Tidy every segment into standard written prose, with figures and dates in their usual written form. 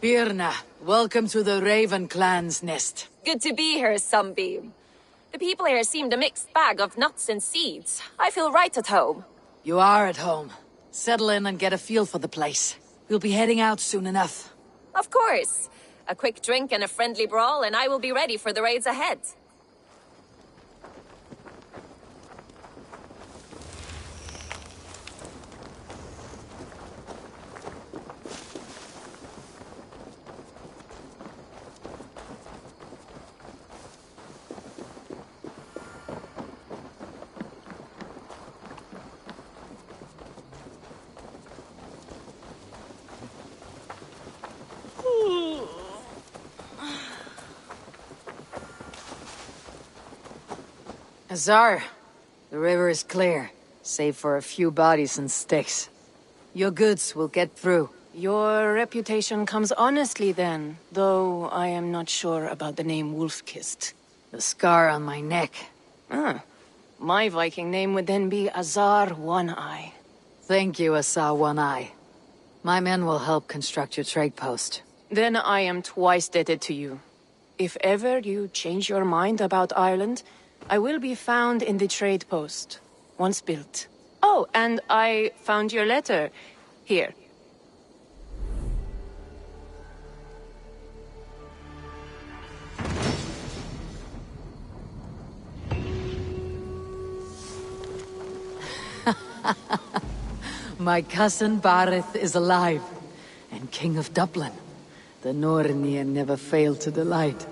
Birna, welcome to the Raven Clan's nest. Good to be here, Sunbeam. The people here seemed a mixed bag of nuts and seeds. I feel right at home. You are at home. Settle in and get a feel for the place. We'll be heading out soon enough. Of course. A quick drink and a friendly brawl, and I will be ready for the raids ahead. Azar, the river is clear, save for a few bodies and sticks. Your goods will get through. Your reputation comes honestly then, though I am not sure about the name Wolf-Kissed. The scar on my neck. My Viking name would then be Azar One-Eye. Thank you, Azar One-Eye. My men will help construct your trade post. Then I am twice indebted to you. If ever you change your mind about Ireland, I will be found in the trade post, once built. Oh, and I found your letter. Here. My cousin Barith is alive, and King of Dublin. The Nornir never failed to delight.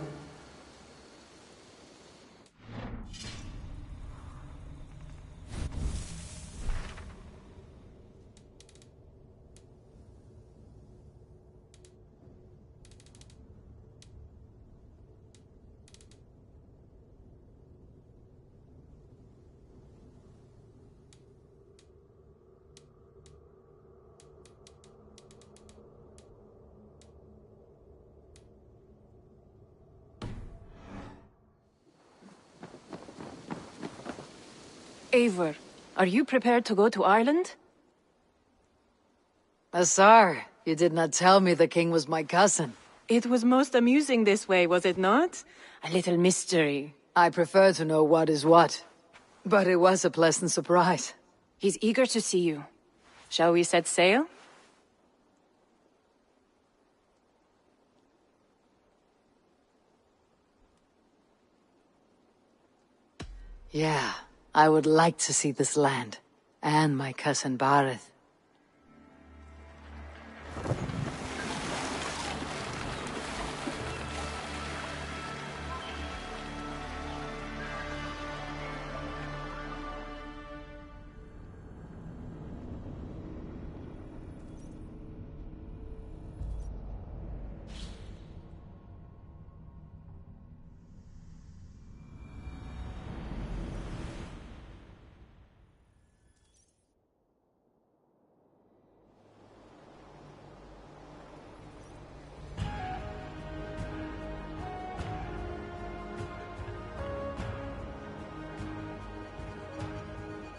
Eivor, are you prepared to go to Ireland? Azar, you did not tell me the king was my cousin. It was most amusing this way, was it not? A little mystery. I prefer to know what is what. But it was a pleasant surprise. He's eager to see you. Shall we set sail? Yeah, I would like to see this land. And my cousin Barith.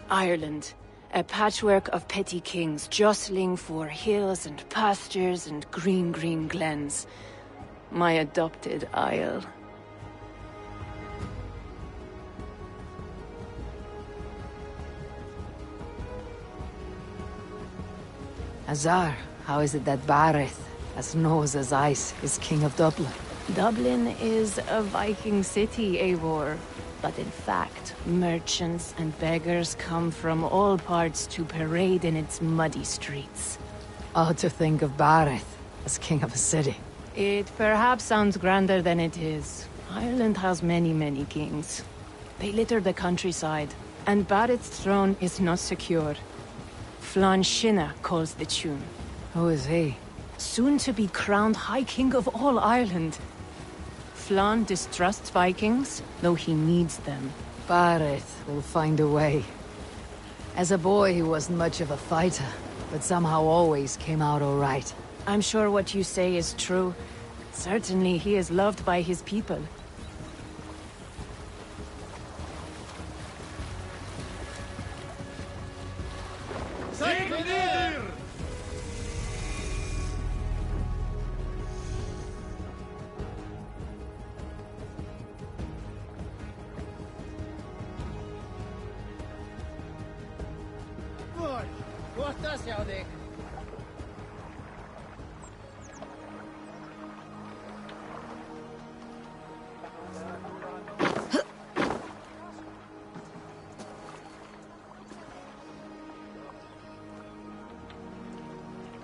Ireland, a patchwork of petty kings jostling for hills and pastures and green glens. My adopted Isle. Azar, how is it that Barith, as nose as ice, is king of Dublin? Dublin is a Viking city, Eivor. But in fact, merchants and beggars come from all parts to parade in its muddy streets. Odd to think of Barith as king of a city. It perhaps sounds grander than it is. Ireland has many kings. They litter the countryside, and Barith's throne is not secure. Flann Sinna calls the tune. Who is he? Soon to be crowned High King of all Ireland. Flann distrusts Vikings, though he needs them. Barith will find a way. As a boy, he wasn't much of a fighter, but somehow always came out all right. I'm sure what you say is true. Certainly he is loved by his people.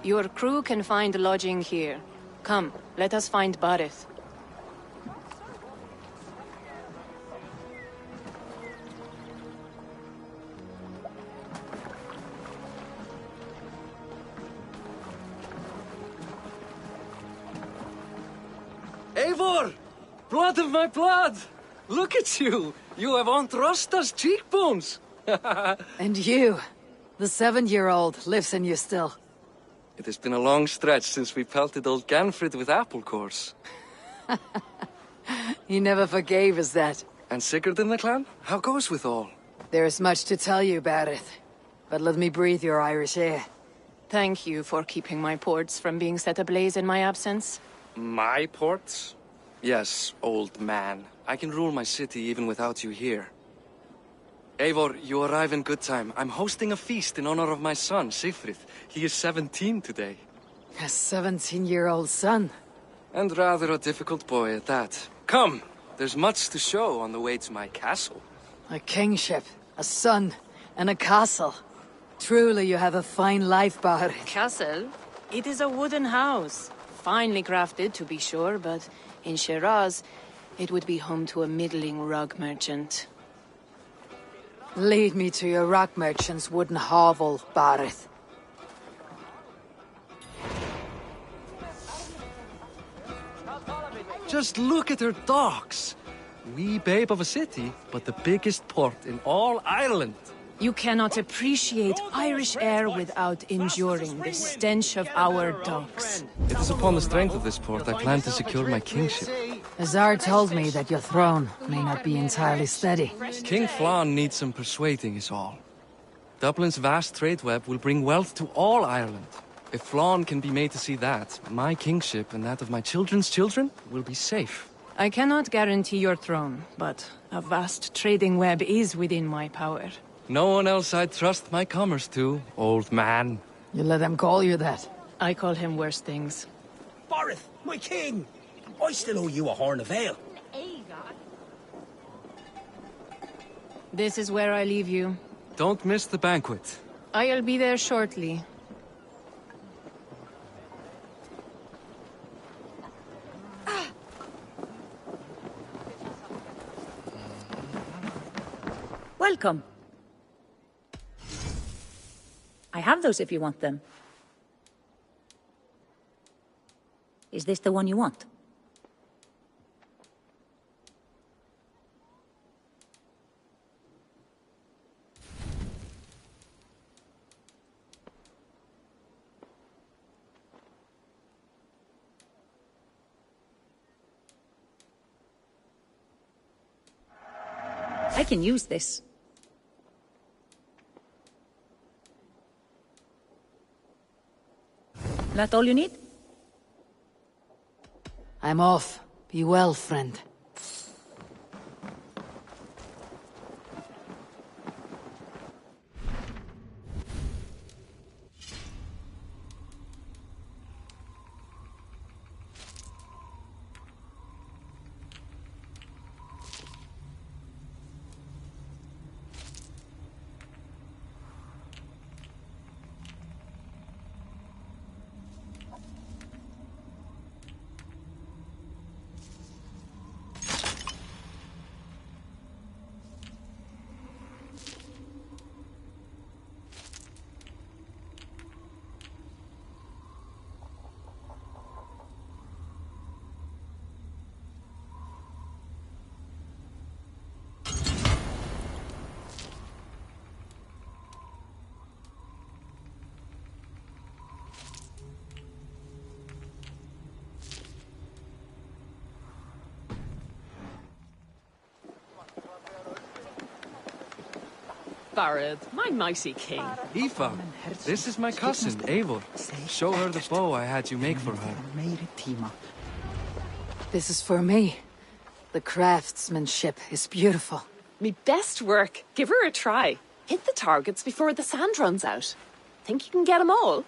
Your crew can find lodging here. Come, let us find Barith. Eivor! Blood of my blood! Look at you! You have Aunt Rosta's cheekbones! And you, the 7-year-old, lives in you still. It has been a long stretch since we pelted old Ganfrid with apple cores. He never forgave us that. And Sigurd in the clan? How goes with all? There is much to tell you, Barith. But let me breathe your Irish air. Thank you for keeping my ports from being set ablaze in my absence. My ports? Yes, old man. I can rule my city even without you here. Eivor, you arrive in good time. I'm hosting a feast in honor of my son, Sigfrid. He is 17 today. A 17-year-old son. And rather a difficult boy at that. Come, there's much to show on the way to my castle. A kingship, a son, and a castle. Truly you have a fine life, Barith. Castle? It is a wooden house. Finely crafted, to be sure, but in Shiraz, it would be home to a middling rug merchant. Lead me to your rock merchant's wooden hovel, Barith. Just look at her docks. Wee babe of a city, but the biggest port in all Ireland. You cannot appreciate Irish air without enduring the stench of our docks. It is upon the strength of this port I plan to secure my kingship. Azar told me that your throne may not be entirely steady. King Flann needs some persuading is all. Dublin's vast trade web will bring wealth to all Ireland. If Flann can be made to see that, my kingship and that of my children's children will be safe. I cannot guarantee your throne, but a vast trading web is within my power. No one else I'd trust my commerce to, old man. You let them call you that. I call him worse things. Barith, my king! I still owe you a horn of ale. This is where I leave you. Don't miss the banquet. I'll be there shortly. Welcome. I have those if you want them. Is this the one you want? I can use this. That all you need? I'm off. Be well, friend. Barad, my mighty king. Aoife, this is my cousin, Eivor. Show her the bow I had you make for her. This is for me. The craftsmanship is beautiful. Me best work. Give her a try. Hit the targets before the sand runs out. Think you can get them all?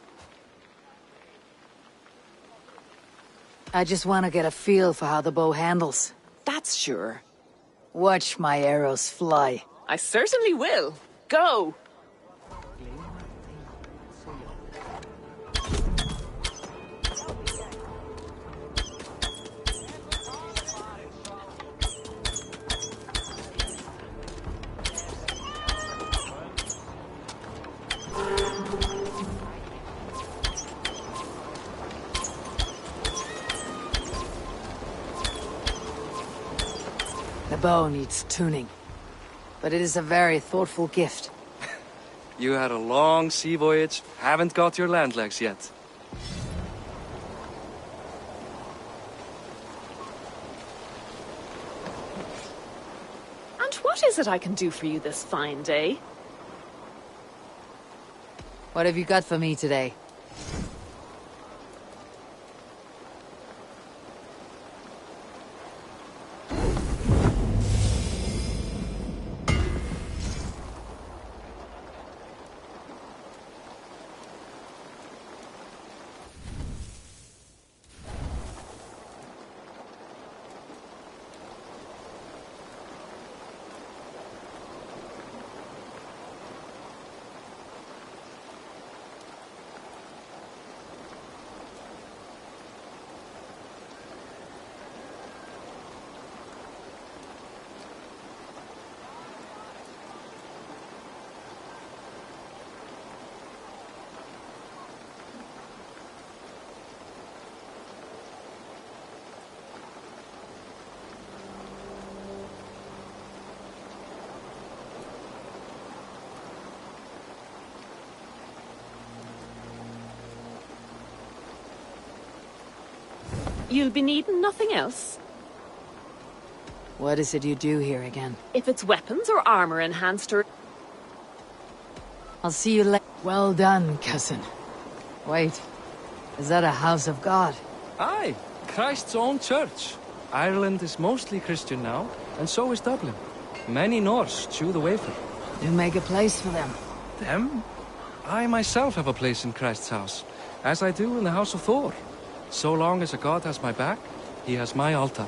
I just want to get a feel for how the bow handles. That's sure. Watch my arrows fly. I certainly will. Go! The bow needs tuning, but it is a very thoughtful gift. You had a long sea voyage, haven't got your land legs yet. And what is it I can do for you this fine day? What have you got for me today? You'll be needing nothing else? What is it you do here again? If it's weapons or armor enhanced or... I'll see you later. Well done, cousin. Wait, is that a house of God? Aye, Christ's own church. Ireland is mostly Christian now, and so is Dublin. Many Norse chew the wafer. You make a place for them. Them? I myself have a place in Christ's house, as I do in the house of Thor. So long as a god has my back, he has my altar.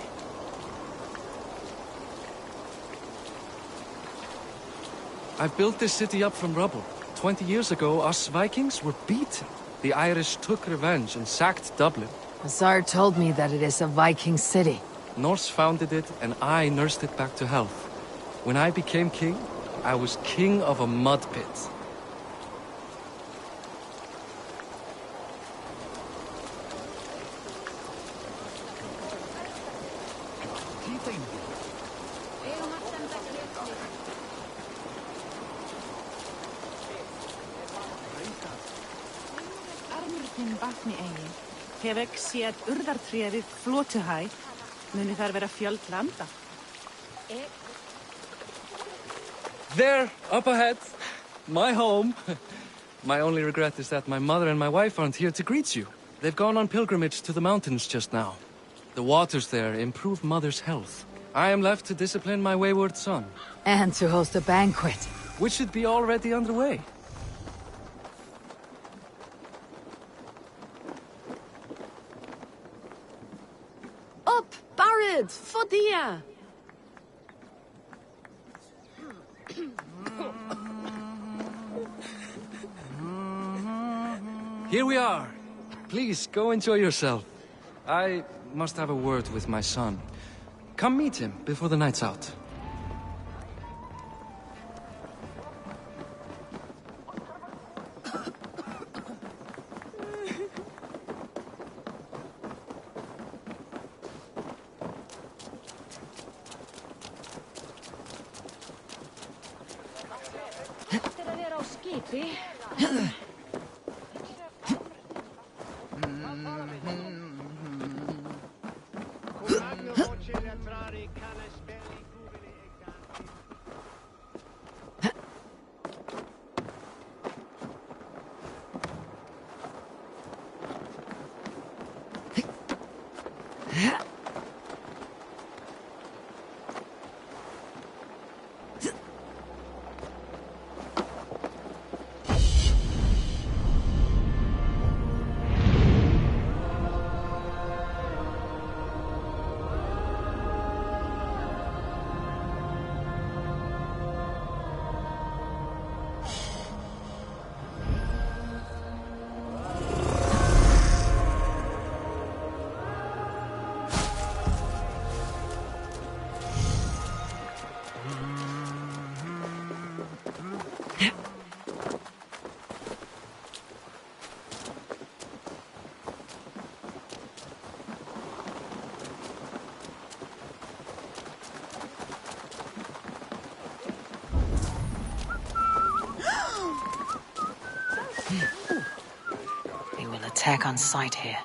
I built this city up from rubble. 20 years ago, us Vikings were beaten. The Irish took revenge and sacked Dublin. Azar told me that it is a Viking city. Norse founded it, and I nursed it back to health. When I became king, I was king of a mud pit. Hefek séð urðartré við Flótuhæð, muni þar vera fjöld landa. There, up ahead. My home. My only regret is that my mother and my wife aren't here to greet you. They've gone on pilgrimage to the mountains just now. The waters there improve mother's health. I am left to discipline my wayward son. And to host a banquet. Which should be already underway. Up, Barid! Fodia! Here we are. Please, go enjoy yourself. I must have a word with my son. Come meet him before the night's out. attack on sight here.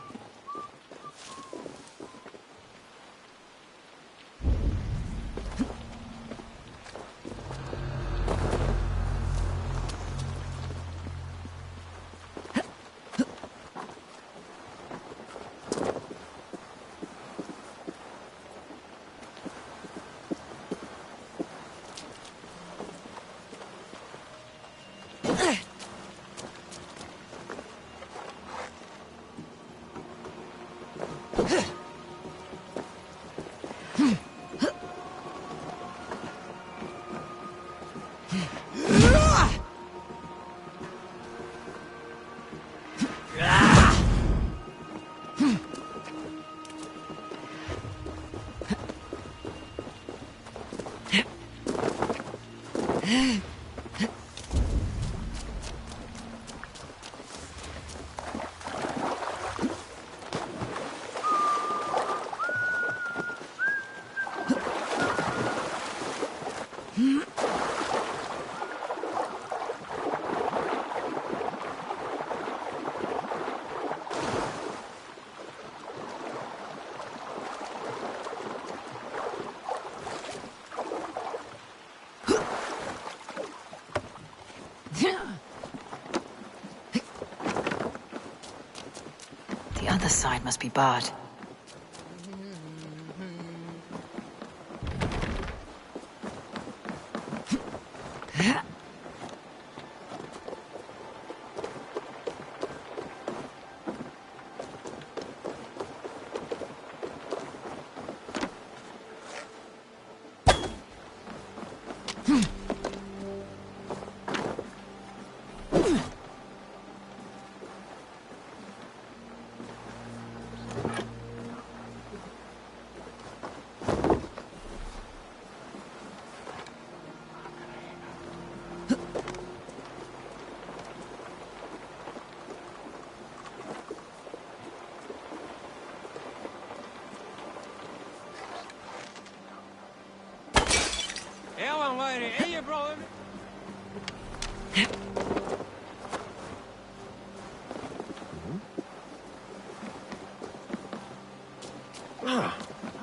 The other side must be barred.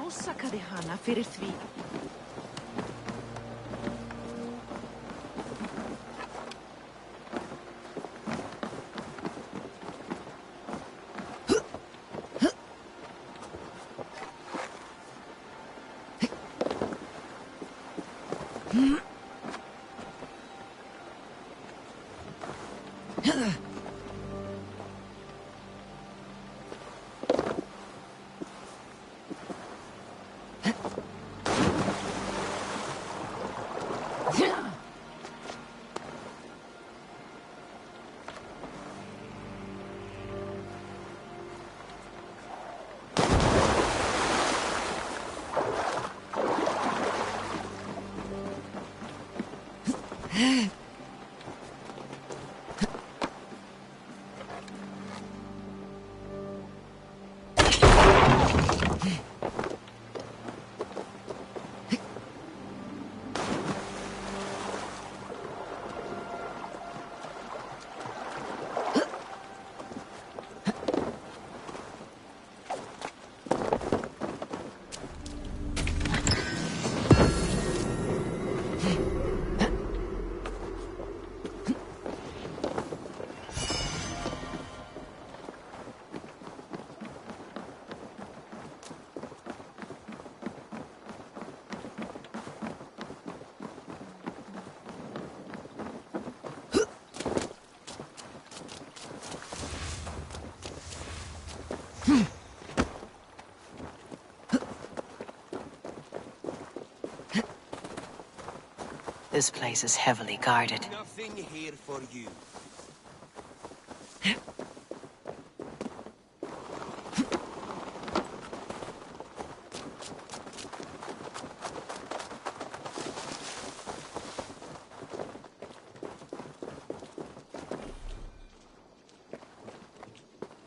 Ásakaði hana fyrir því. This place is heavily guarded. Nothing here for you.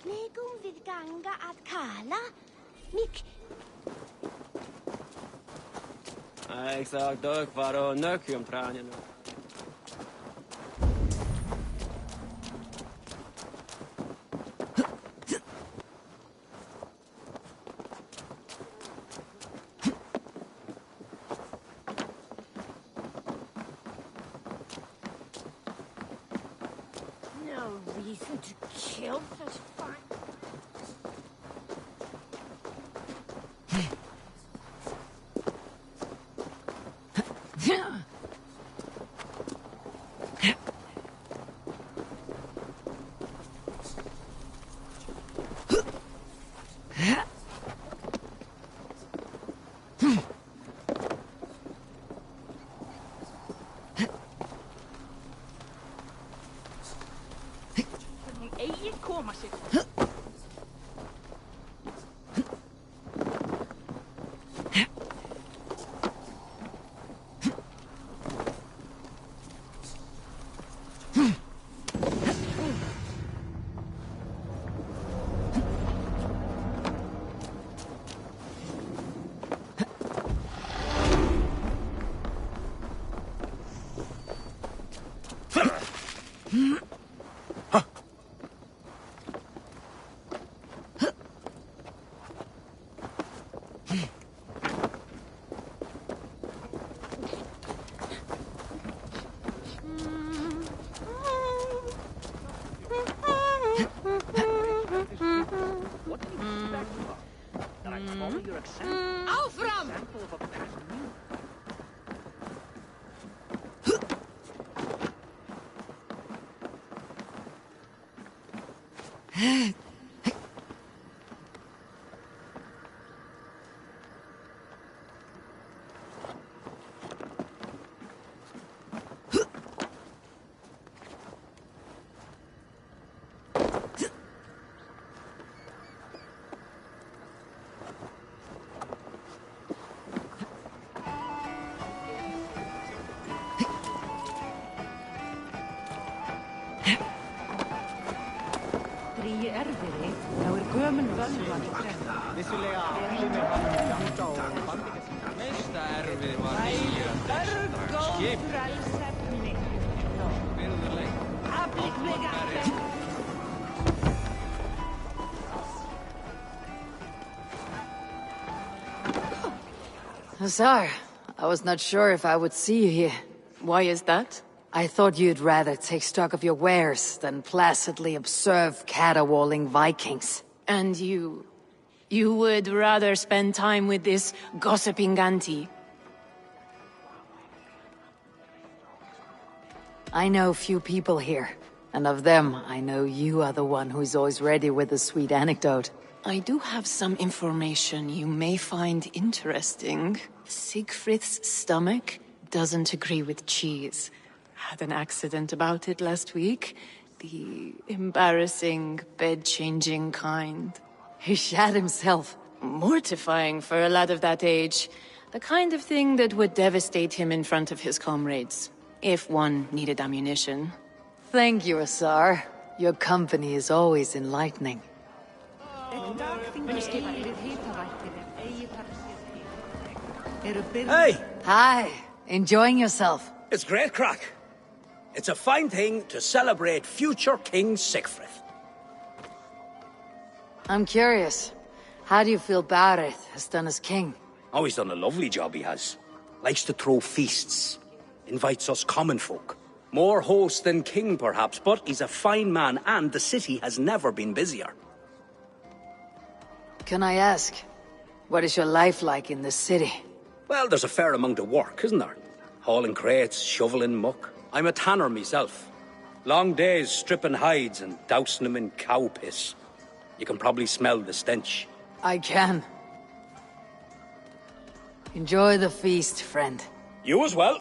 Megum við ganga að kala? Mik... Ik zag toch waarom neuk om tranen. reason to kill such fine. Í erfiði, þá gömul völvan í trefna. Vissulega allir hann á mesta erfið var nýja skip. Hussar, I was not sure if I would see you here. Why is that? I thought you'd rather take stock of your wares than placidly observe caterwauling Vikings. And you would rather spend time with this gossiping auntie? I know few people here, and of them, I know you are the one who's always ready with a sweet anecdote. I do have some information you may find interesting. Siegfried's stomach doesn't agree with cheese. Had an accident about it last week. The embarrassing, bed-changing kind. He shat himself. Mortifying for a lad of that age. The kind of thing that would devastate him in front of his comrades. If one needed ammunition. Thank you, Hussar. Your company is always enlightening. Hey! Hi! Enjoying yourself? It's great crack. It's a fine thing to celebrate future King Siegfried. I'm curious. How do you feel Bareth has done as king? Oh, he's done a lovely job, he has. Likes to throw feasts. Invites us common folk. More host than king, perhaps, but he's a fine man, and the city has never been busier. Can I ask, what is your life like in this city? Well, there's a fair amount of work, isn't there? Hauling crates, shoveling muck. I'm a tanner myself. Long days stripping hides and dousing them in cow piss. You can probably smell the stench. I can. Enjoy the feast, friend. You as well.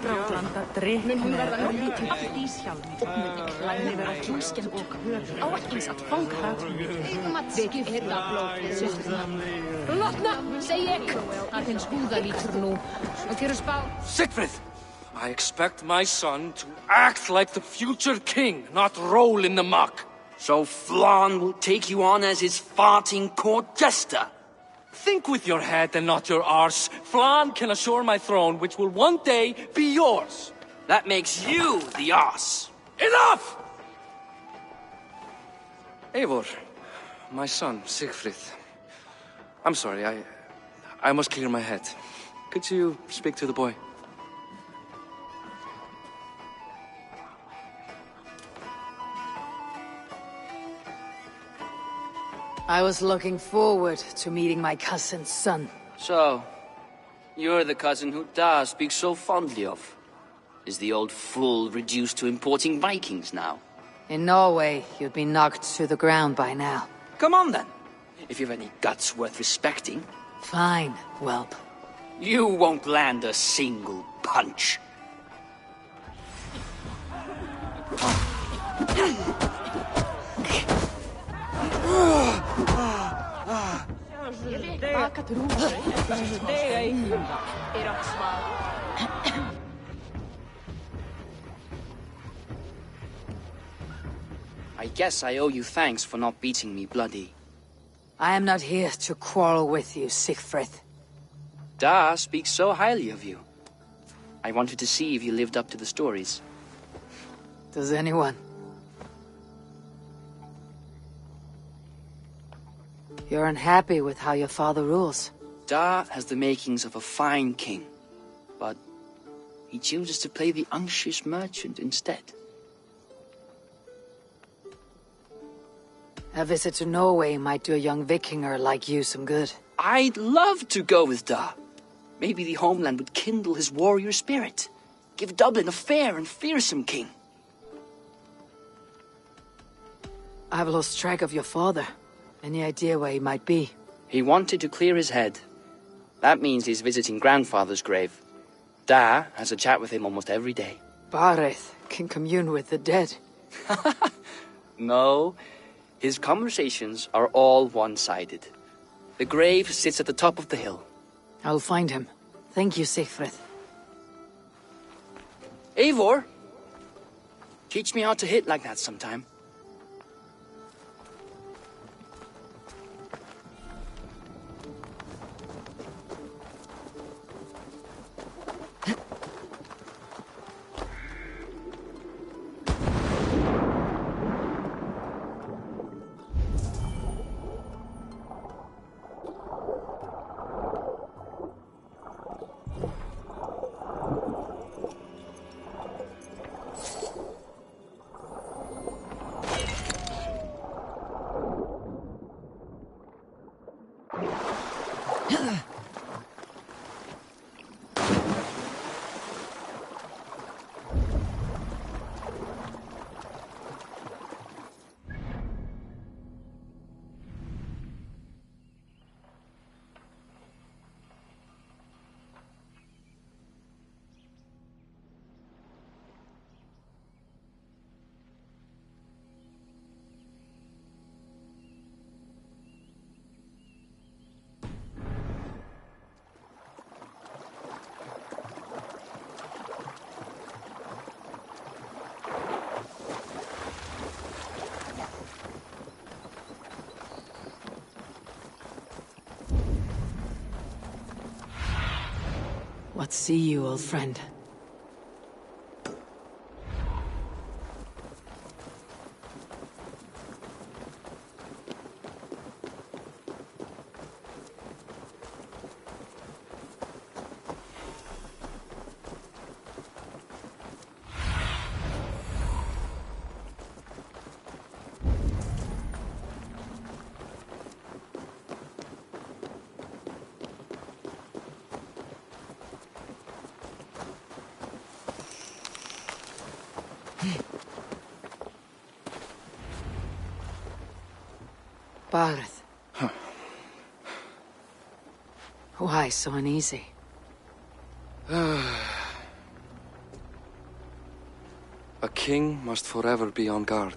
Blanda drikk með örlítið íshjálmi. Klæði vera kjúsken og höfður. Áinsatt fanga. Við hyrra blóð systurna. Lotna, segi ég. Að hins húða lítur nú. Og kjöru spá. Siegfried! I expect my son to act like the future king, not roll in the muck. So Flan will take you on as his farting court jester? Think with your head and not your arse. Flan can assure my throne, which will one day be yours. That makes you the arse. Enough! Eivor, my son, Siegfried. I'm sorry, I must clear my head. Could you speak to the boy? I was looking forward to meeting my cousin's son. So, you're the cousin who Da speaks so fondly of. Is the old fool reduced to importing Vikings now? In Norway, you'd be knocked to the ground by now. Come on then, if you've any guts worth respecting. Fine, whelp. You won't land a single punch. I guess I owe you thanks for not beating me bloody. I am not here to quarrel with you, Siegfried. Da speaks so highly of you. I wanted to see if you lived up to the stories. Does anyone? You're unhappy with how your father rules. Da has the makings of a fine king, but he chooses to play the unctuous merchant instead. A visit to Norway might do a young Vikinger like you some good. I'd love to go with Da. Maybe the homeland would kindle his warrior spirit. Give Dublin a fair and fearsome king. I've lost track of your father. Any idea where he might be? He wanted to clear his head. That means he's visiting grandfather's grave. Da has a chat with him almost every day. Bareth can commune with the dead. No, his conversations are all one-sided. The grave sits at the top of the hill. I'll find him. Thank you, Siegfried. Eivor, teach me how to hit like that sometime. What see you, old friend? Bareth. Huh. Why so uneasy? A king must forever be on guard.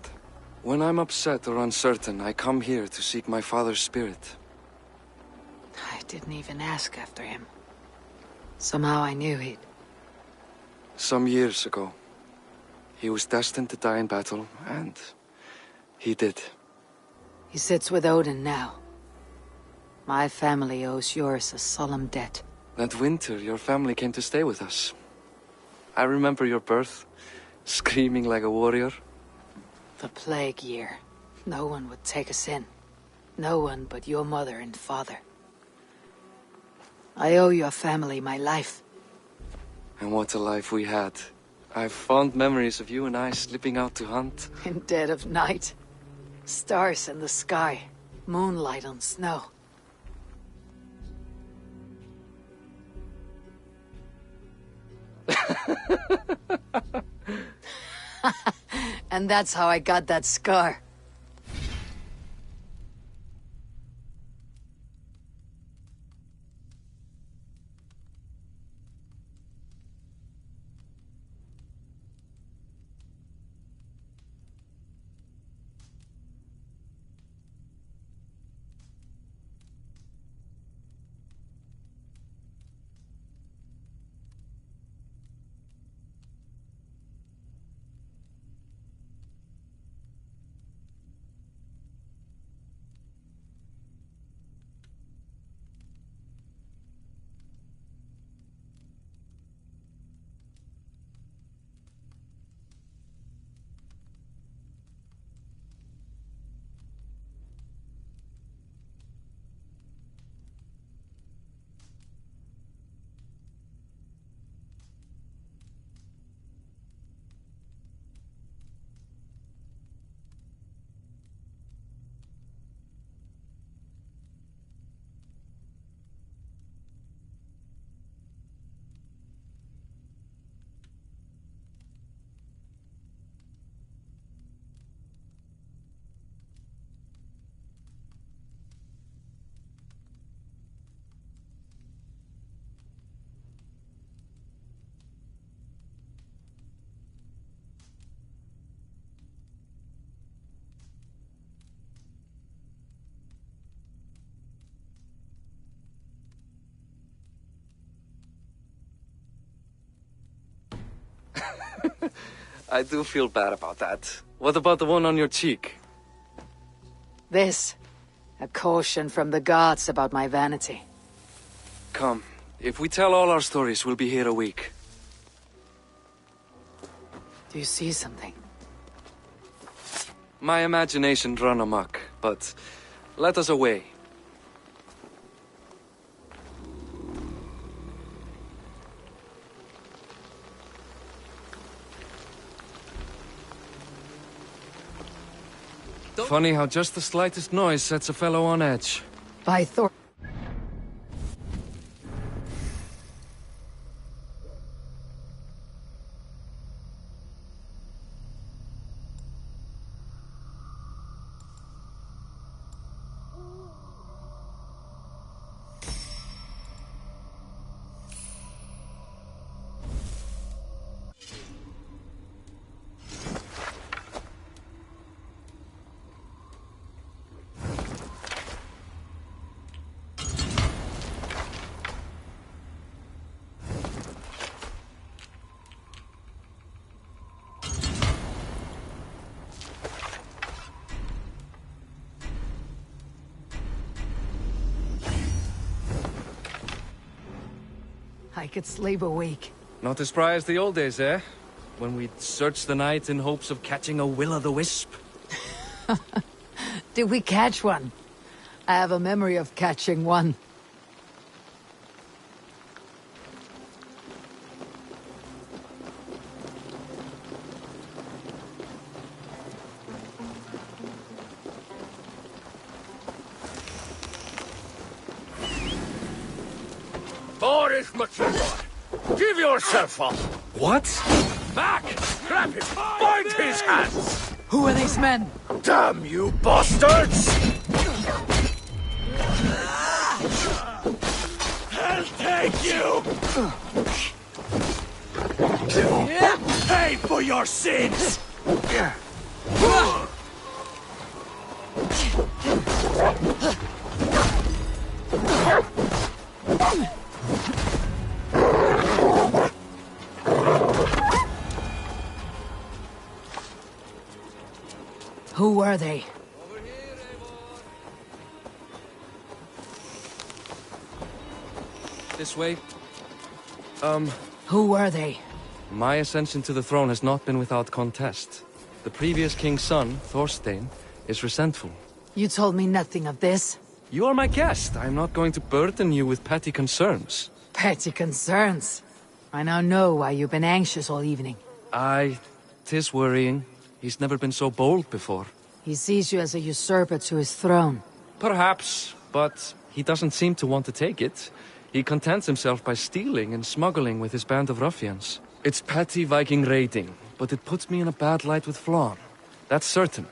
When I'm upset or uncertain, I come here to seek my father's spirit. I didn't even ask after him. Somehow I knew he'd... Some years ago, he was destined to die in battle, and he did. He sits with Odin now. My family owes yours a solemn debt. That winter, your family came to stay with us. I remember your birth, screaming like a warrior. The plague year. No one would take us in. No one but your mother and father. I owe your family my life. And what a life we had. I have fond memories of you and I slipping out to hunt. In dead of night. Stars in the sky. Moonlight on snow. And that's how I got that scar. I do feel bad about that. What about the one on your cheek? This. A caution from the gods about my vanity. Come, if we tell all our stories, we'll be here a week. Do you see something? My imagination run amok, but let us away. Funny how just the slightest noise sets a fellow on edge. By Thor... I could sleep a week. Not as spry as the old days, eh? When we'd search the night in hopes of catching a will-o'-the-wisp. Did we catch one? I have a memory of catching one. Boris Matilda, give yourself up! What? Back! Grab him! Bind his hands! Who are these men? Damn you bastards! I'll take you! Pay for your sins! Who were they? This way. Who were they? My ascension to the throne has not been without contest. The previous king's son, Thorstein, is resentful. You told me nothing of this. You are my guest. I am not going to burden you with petty concerns. Petty concerns? I now know why you've been anxious all evening. Aye, 'tis worrying. He's never been so bold before. He sees you as a usurper to his throne. Perhaps, but he doesn't seem to want to take it. He contents himself by stealing and smuggling with his band of ruffians. It's petty Viking raiding, but it puts me in a bad light with Flann. That's certain.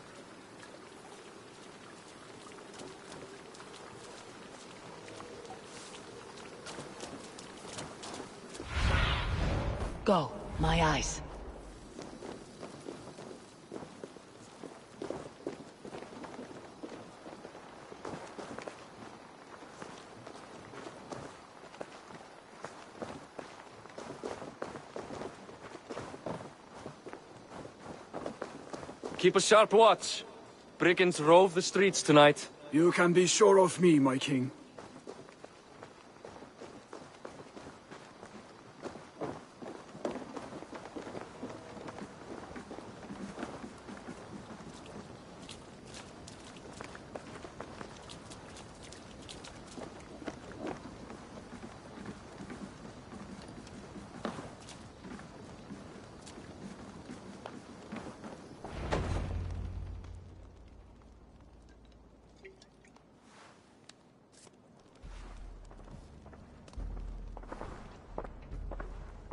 Go, my eyes. Keep a sharp watch. Brigands rove the streets tonight. You can be sure of me, my king.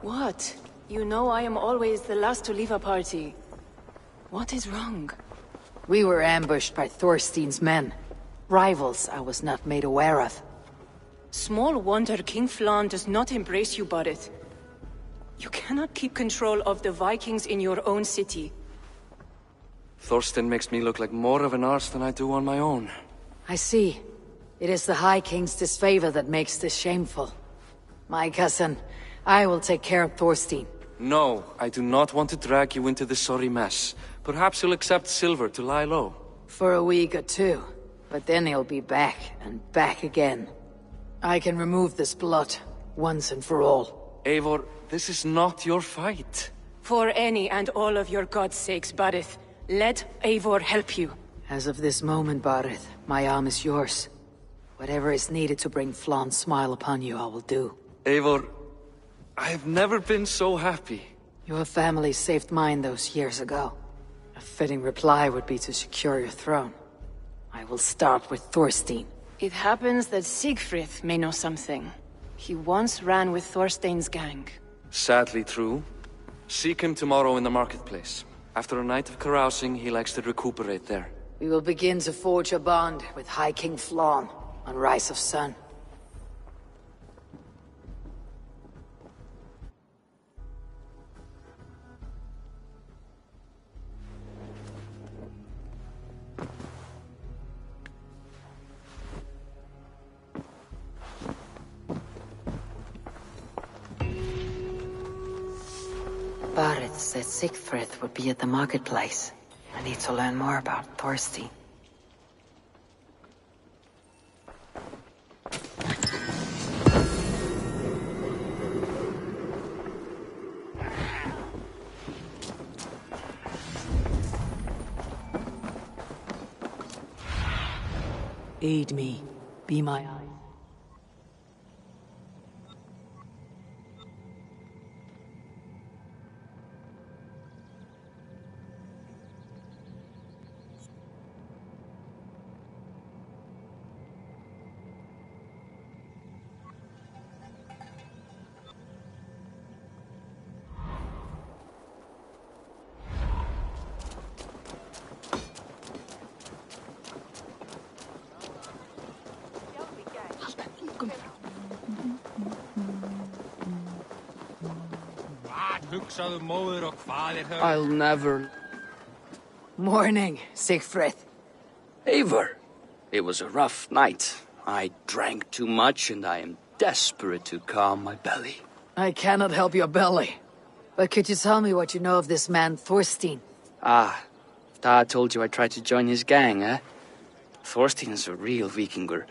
What? You know I am always the last to leave a party. What is wrong? We were ambushed by Thorstein's men. Rivals I was not made aware of. Small wonder King Flann does not embrace you, Borith. You cannot keep control of the Vikings in your own city. Thorstein makes me look like more of an arse than I do on my own. I see. It is the High King's disfavor that makes this shameful. My cousin, I will take care of Thorstein. No, I do not want to drag you into this sorry mess. Perhaps you'll accept silver to lie low. For a week or two. But then he'll be back, and back again. I can remove this blot, once and for all. Eivor, this is not your fight. For any and all of your gods' sakes, Borith, let Eivor help you. As of this moment, Borith, my arm is yours. Whatever is needed to bring Flann's smile upon you, I will do. Eivor, I have never been so happy. Your family saved mine those years ago. A fitting reply would be to secure your throne. I will start with Thorstein. It happens that Siegfried may know something. He once ran with Thorstein's gang. Sadly true. Seek him tomorrow in the marketplace. After a night of carousing, he likes to recuperate there. We will begin to forge a bond with High King Flann on Rise of Sun. Bareth said Siegfried would be at the marketplace. I need to learn more about Thorstein. Aid me. Be my eye. I'll never... Morning, Siegfried. Eivor, it was a rough night. I drank too much and I am desperate to calm my belly. I cannot help your belly. But could you tell me what you know of this man, Thorstein? Ah, Dad told you I tried to join his gang, eh? Thorstein is a real Vikinger.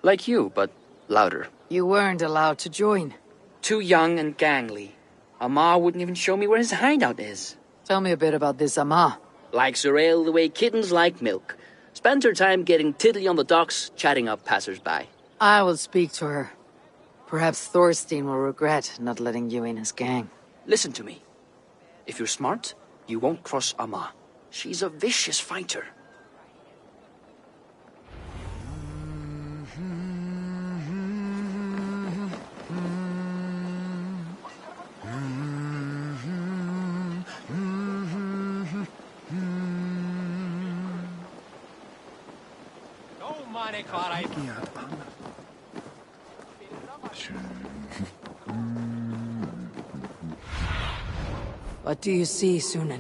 Like you, but Louder. You weren't allowed to join. Too young and gangly. Amar wouldn't even show me where his hideout is. Tell me a bit about this Amar. Likes her ale the way kittens like milk. Spends her time getting tiddly on the docks, chatting up passers-by. I will speak to her. Perhaps Thorstein will regret not letting you in his gang. Listen to me. If you're smart, you won't cross Amar. She's a vicious fighter. What do you see, Sunan?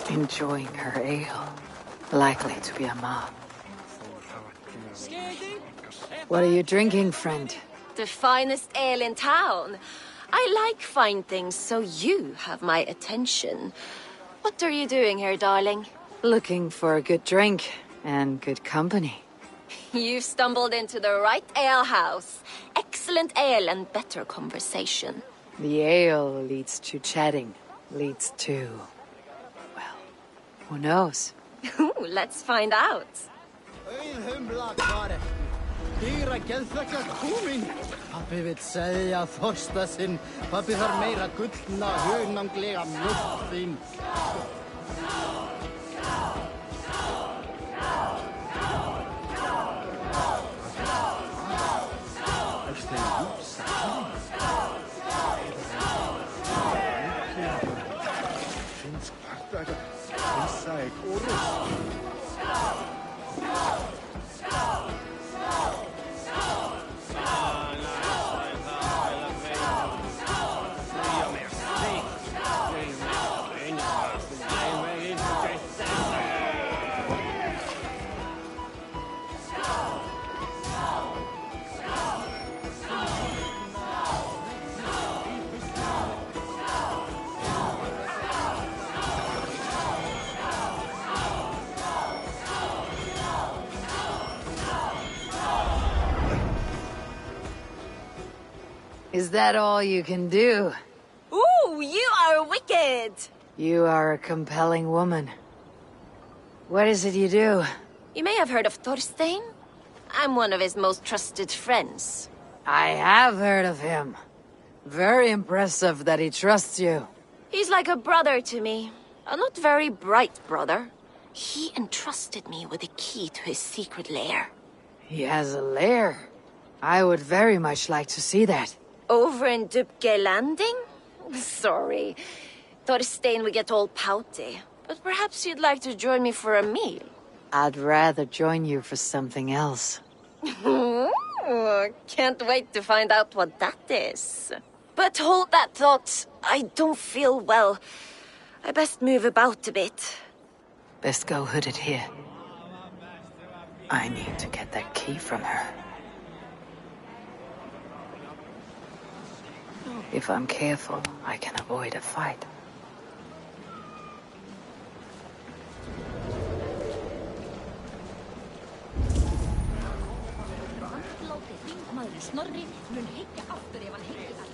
Enjoying her ale. Likely to be Amar. What are you drinking, friend? The finest ale in town. I like fine things, so you have my attention. What are you doing here, darling? Looking for a good drink and good company. You've stumbled into the right alehouse. Excellent ale and better conversation. The ale leads to chatting, leads to... well, who knows? Let's find out. Pappi vill segja þorsta sinn. Pappi þarf meira gullna, hunanglega mjólk þín. Is that all you can do? Ooh, you are wicked! You are a compelling woman. What is it you do? You may have heard of Thorstein. I'm one of his most trusted friends. I have heard of him. Very impressive that he trusts you. He's like a brother to me. A not very bright brother. He entrusted me with the key to his secret lair. He has a lair. I would very much like to see that. Over in Dubke Landing? Sorry. Thorstein would get all pouty. But perhaps you'd like to join me for a meal. I'd rather join you for something else. Can't wait to find out what that is. But hold that thought. I don't feel well. I best move about a bit. Best go hooded here. I need to get that key from her. If I'm careful, I can avoid a fight. Snorri mun hyggja aftur ef hann hyggir það.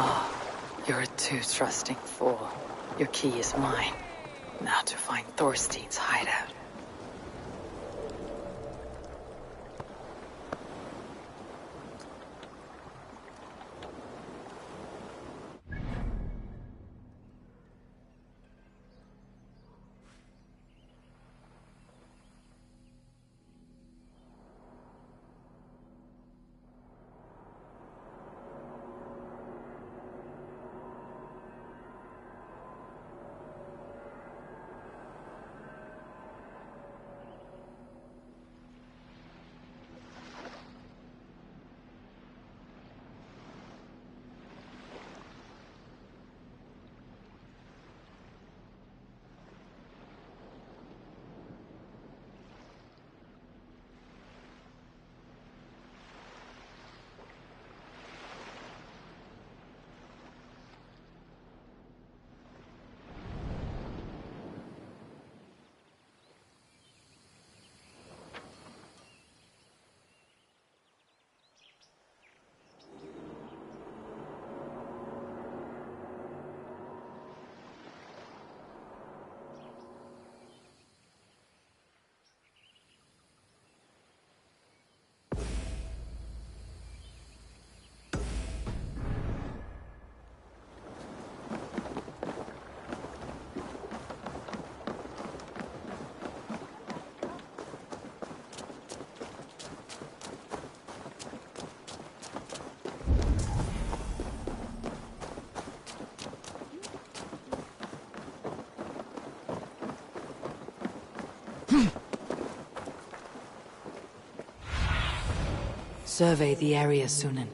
Ah, you're a too trusting fool. Your key is mine. Now to find Thorstein's hideout. Survey the area, Sunan.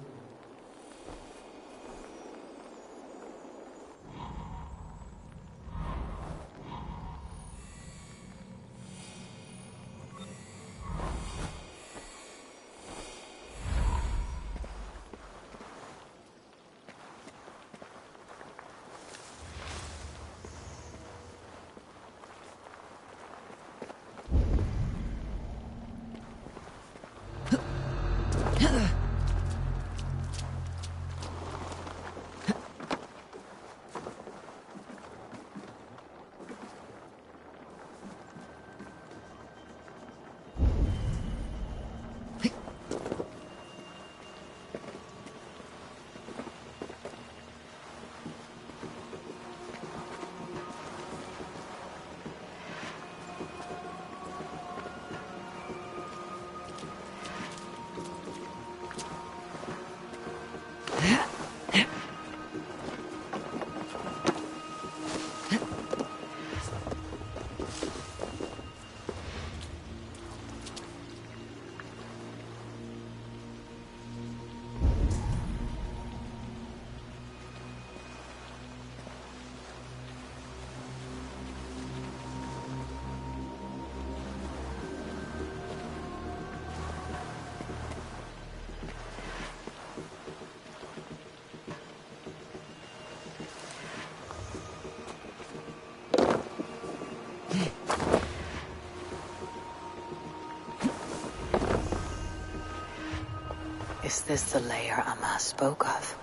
Is this the lair Amma spoke of?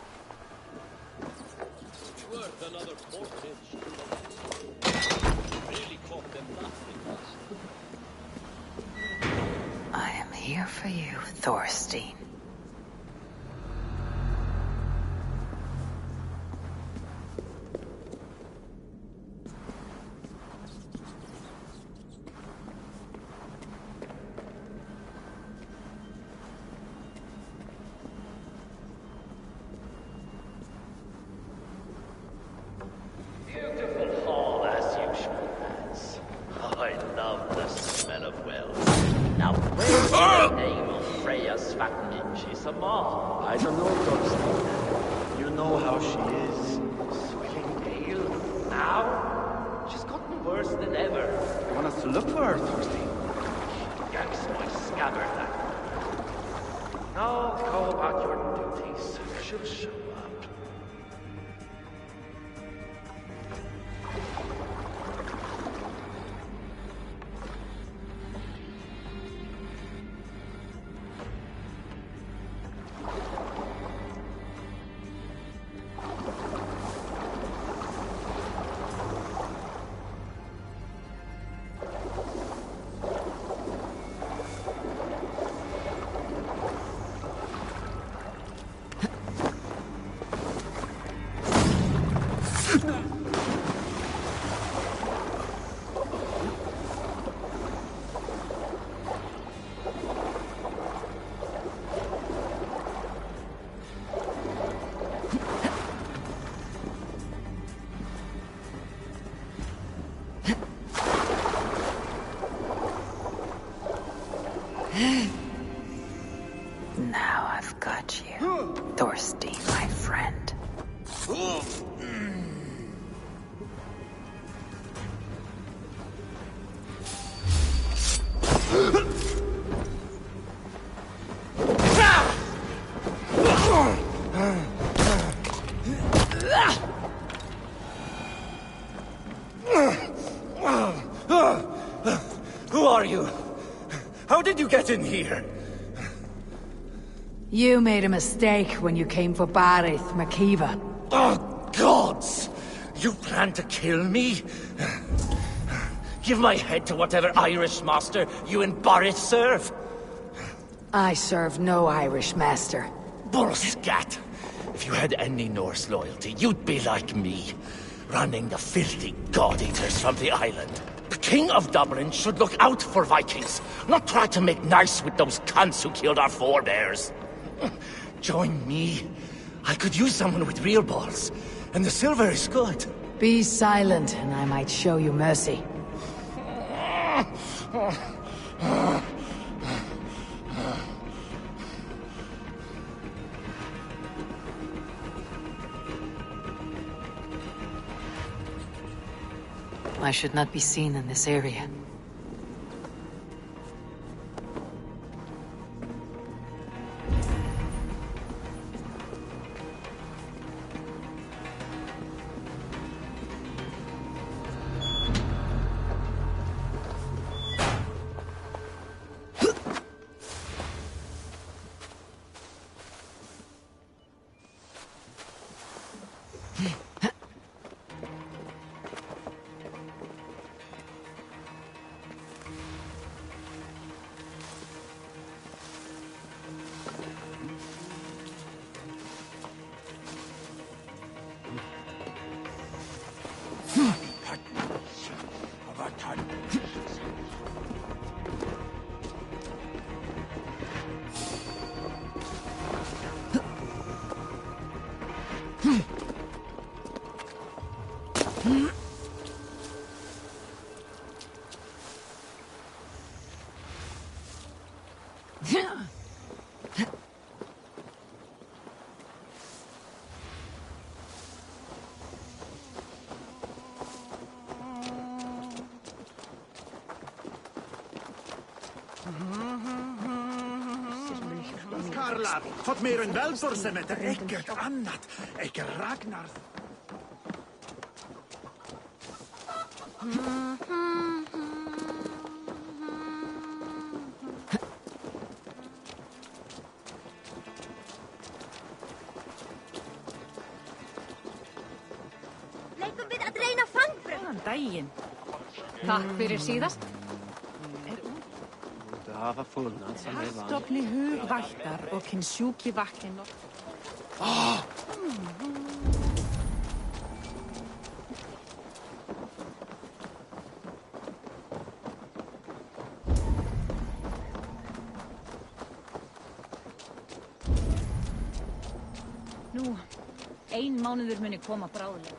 I am here for you, Thorstein. I don't know, Thorstein. You know how she is. Swelling pale. Now, she's gotten worse than ever. You want us to look for her, Thorstein? Yanks my scabbard that. Now, go about your duties. She'll show up. Now I've got you, Thorstein, my friend. Who are you? How did you get in here? You made a mistake when you came for Barith, Makiva. Oh, gods! You plan to kill me? Give my head to whatever Irish master you and Barith serve. I serve no Irish master. Bullscat! If you had any Norse loyalty, you'd be like me, running the filthy god-eaters from the island. The King of Dublin should look out for Vikings, not try to make nice with those cunts who killed our forebears. Join me. I could use someone with real balls, and the silver is good. Be silent, and I might show you mercy. I should not be seen in this area. Karlar, fått mer än väl för sig med det äckert annat. Äcker Ragnar. Leikum við að reyna fangbröð. Góðan daginn. Takk fyrir síðast. Hafa funnat som är van. Stopni hugvaktar och hinn sjúki vaktin. Nú, ein mánuður muni koma bráðlega.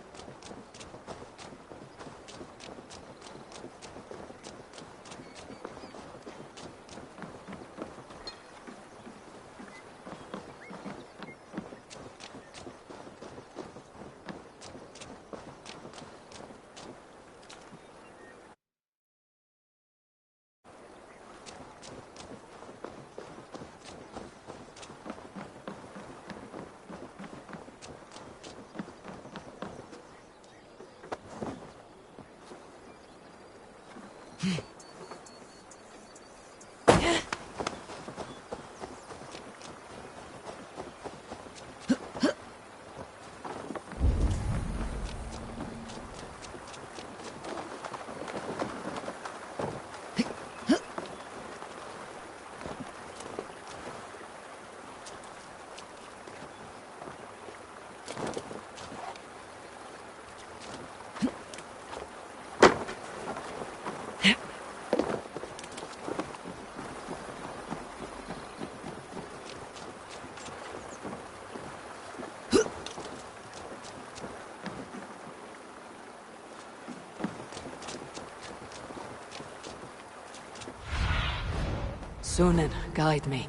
Sunan, guide me.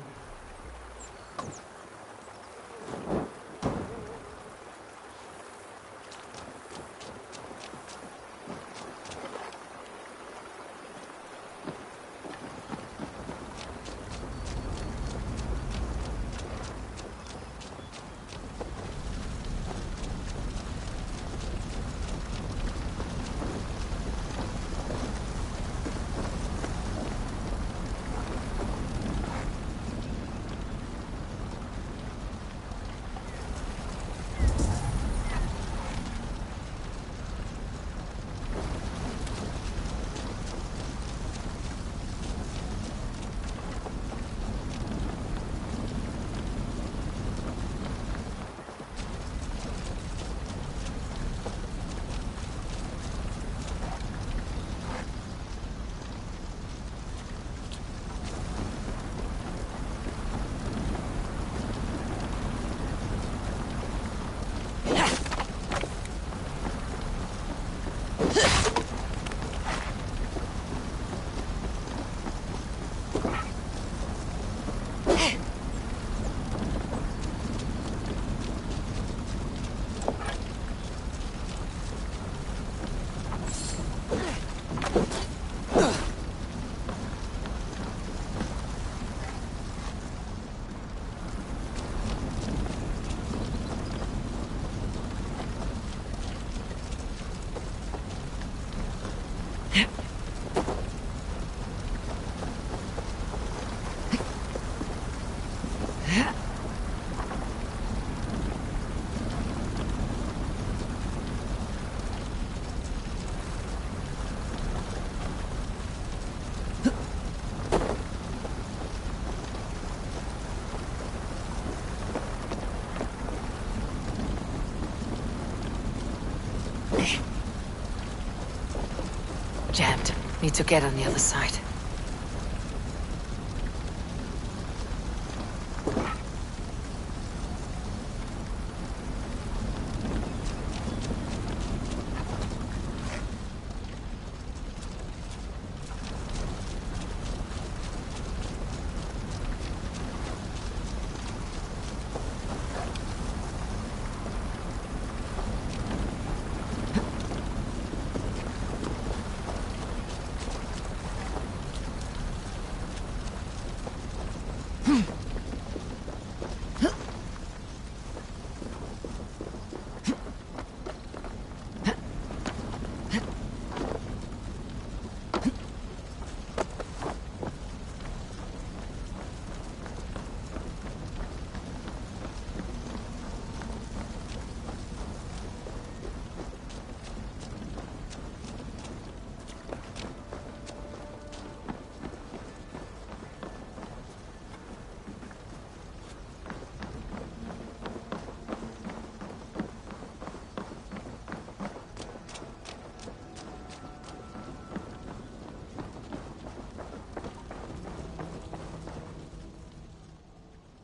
Jammed. Need to get on the other side.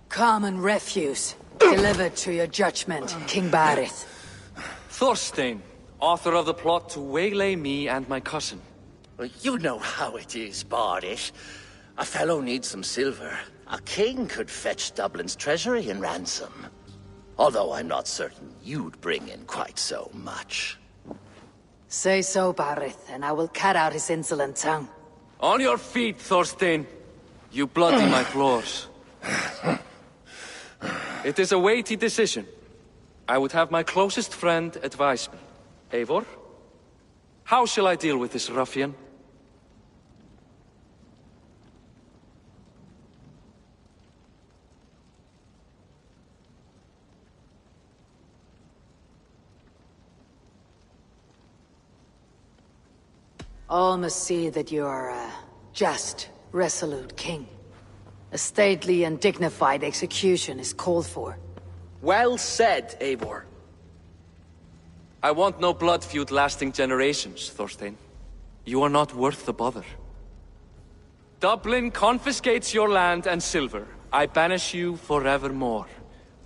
Common refuse. Delivered to your judgment, King Barith. Thorstein, author of the plot to waylay me and my cousin. Well, you know how it is, Bardish. A fellow needs some silver. A king could fetch Dublin's treasury in ransom. Although I'm not certain you'd bring in quite so much. Say so, Barith, and I will cut out his insolent tongue. On your feet, Thorstein. You bloody my floors. It is a weighty decision. I would have my closest friend advise me. Eivor? How shall I deal with this ruffian? All must see that you are a just, resolute king. A stately and dignified execution is called for. Well said, Eivor. I want no blood feud lasting generations, Thorstein. You are not worth the bother. Dublin confiscates your land and silver. I banish you forevermore.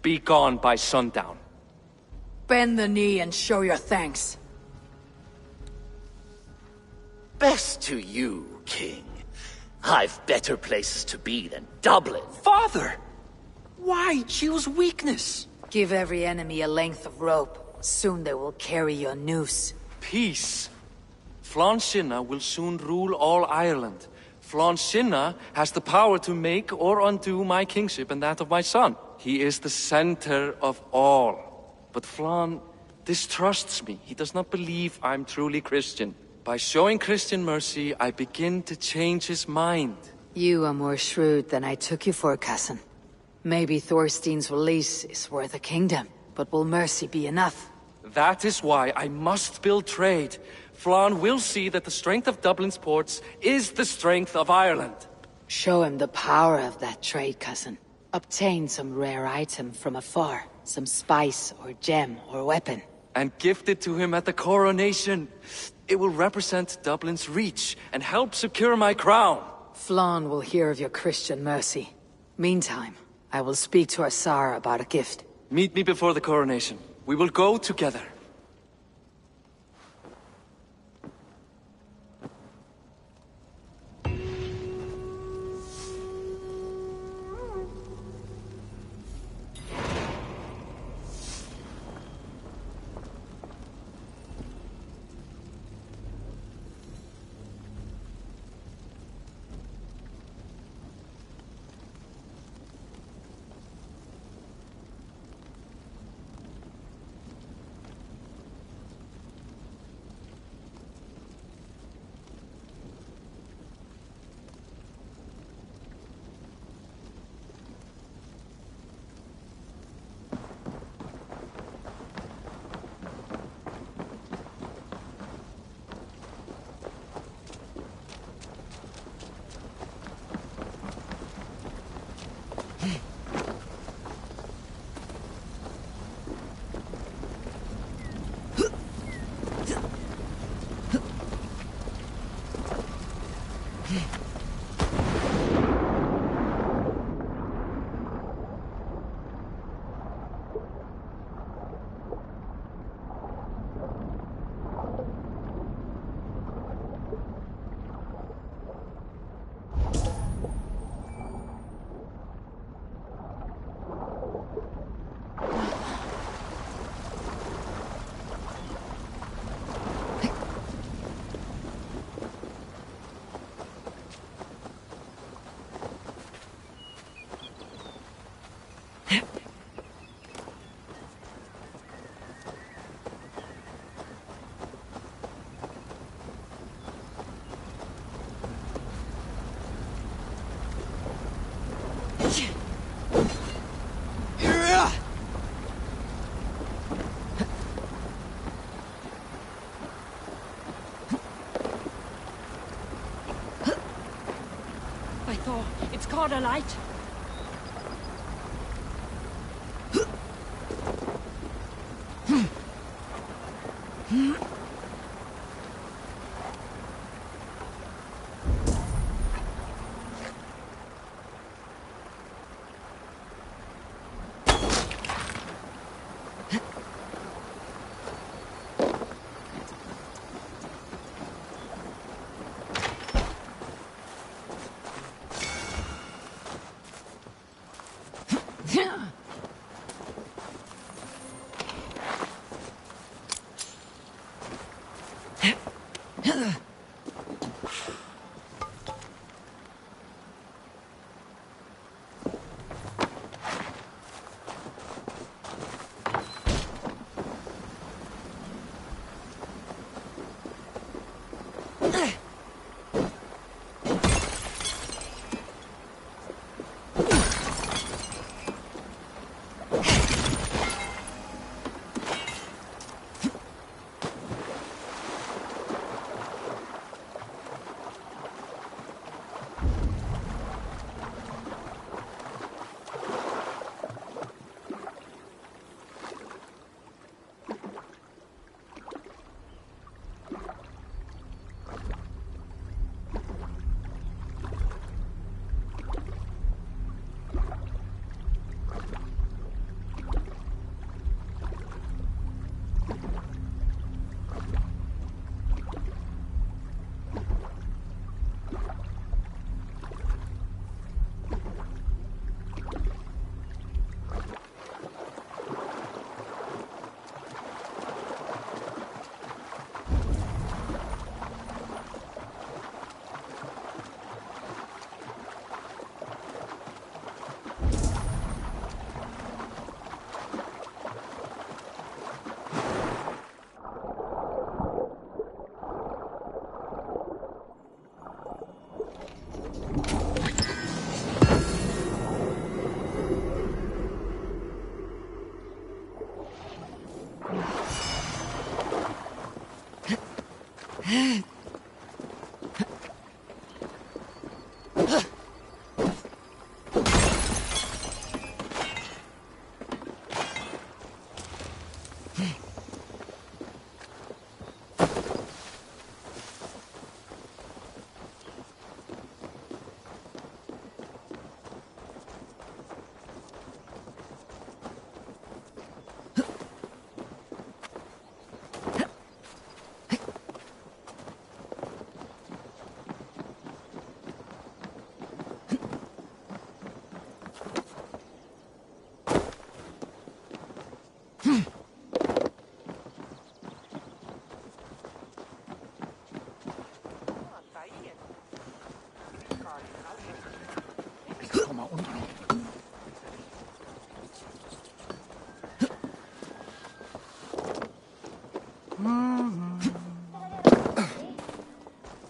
Be gone by sundown. Bend the knee and show your thanks. Best to you, King. I've better places to be than Dublin. Father! Why choose weakness? Give every enemy a length of rope. Soon they will carry your noose. Peace. Flann Sinna will soon rule all Ireland. Flann Sinna has the power to make or undo my kingship and that of my son. He is the center of all. But Flann distrusts me. He does not believe I'm truly Christian. By showing Christian mercy, I begin to change his mind. You are more shrewd than I took you for, cousin. Maybe Thorstein's release is worth a kingdom, but will mercy be enough? That is why I must build trade. Flann will see that the strength of Dublin's ports is the strength of Ireland. Show him the power of that trade, cousin. Obtain some rare item from afar. Some spice or gem or weapon. And gift it to him at the coronation. It will represent Dublin's reach and help secure my crown. Flann will hear of your Christian mercy. Meantime, I will speak to Asar about a gift. Meet me before the coronation. We will go together. It's called a light.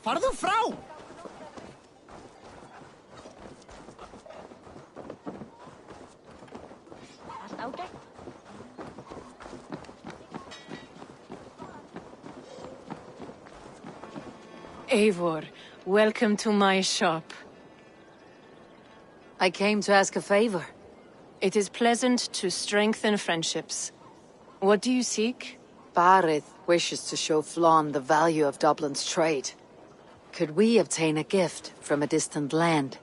Farðu frá! Allt ágætt? Eivor, welcome to my shop. I came to ask a favor. It is pleasant to strengthen friendships. What do you seek? Barith wishes to show Flann the value of Dublin's trade. Could we obtain a gift from a distant land?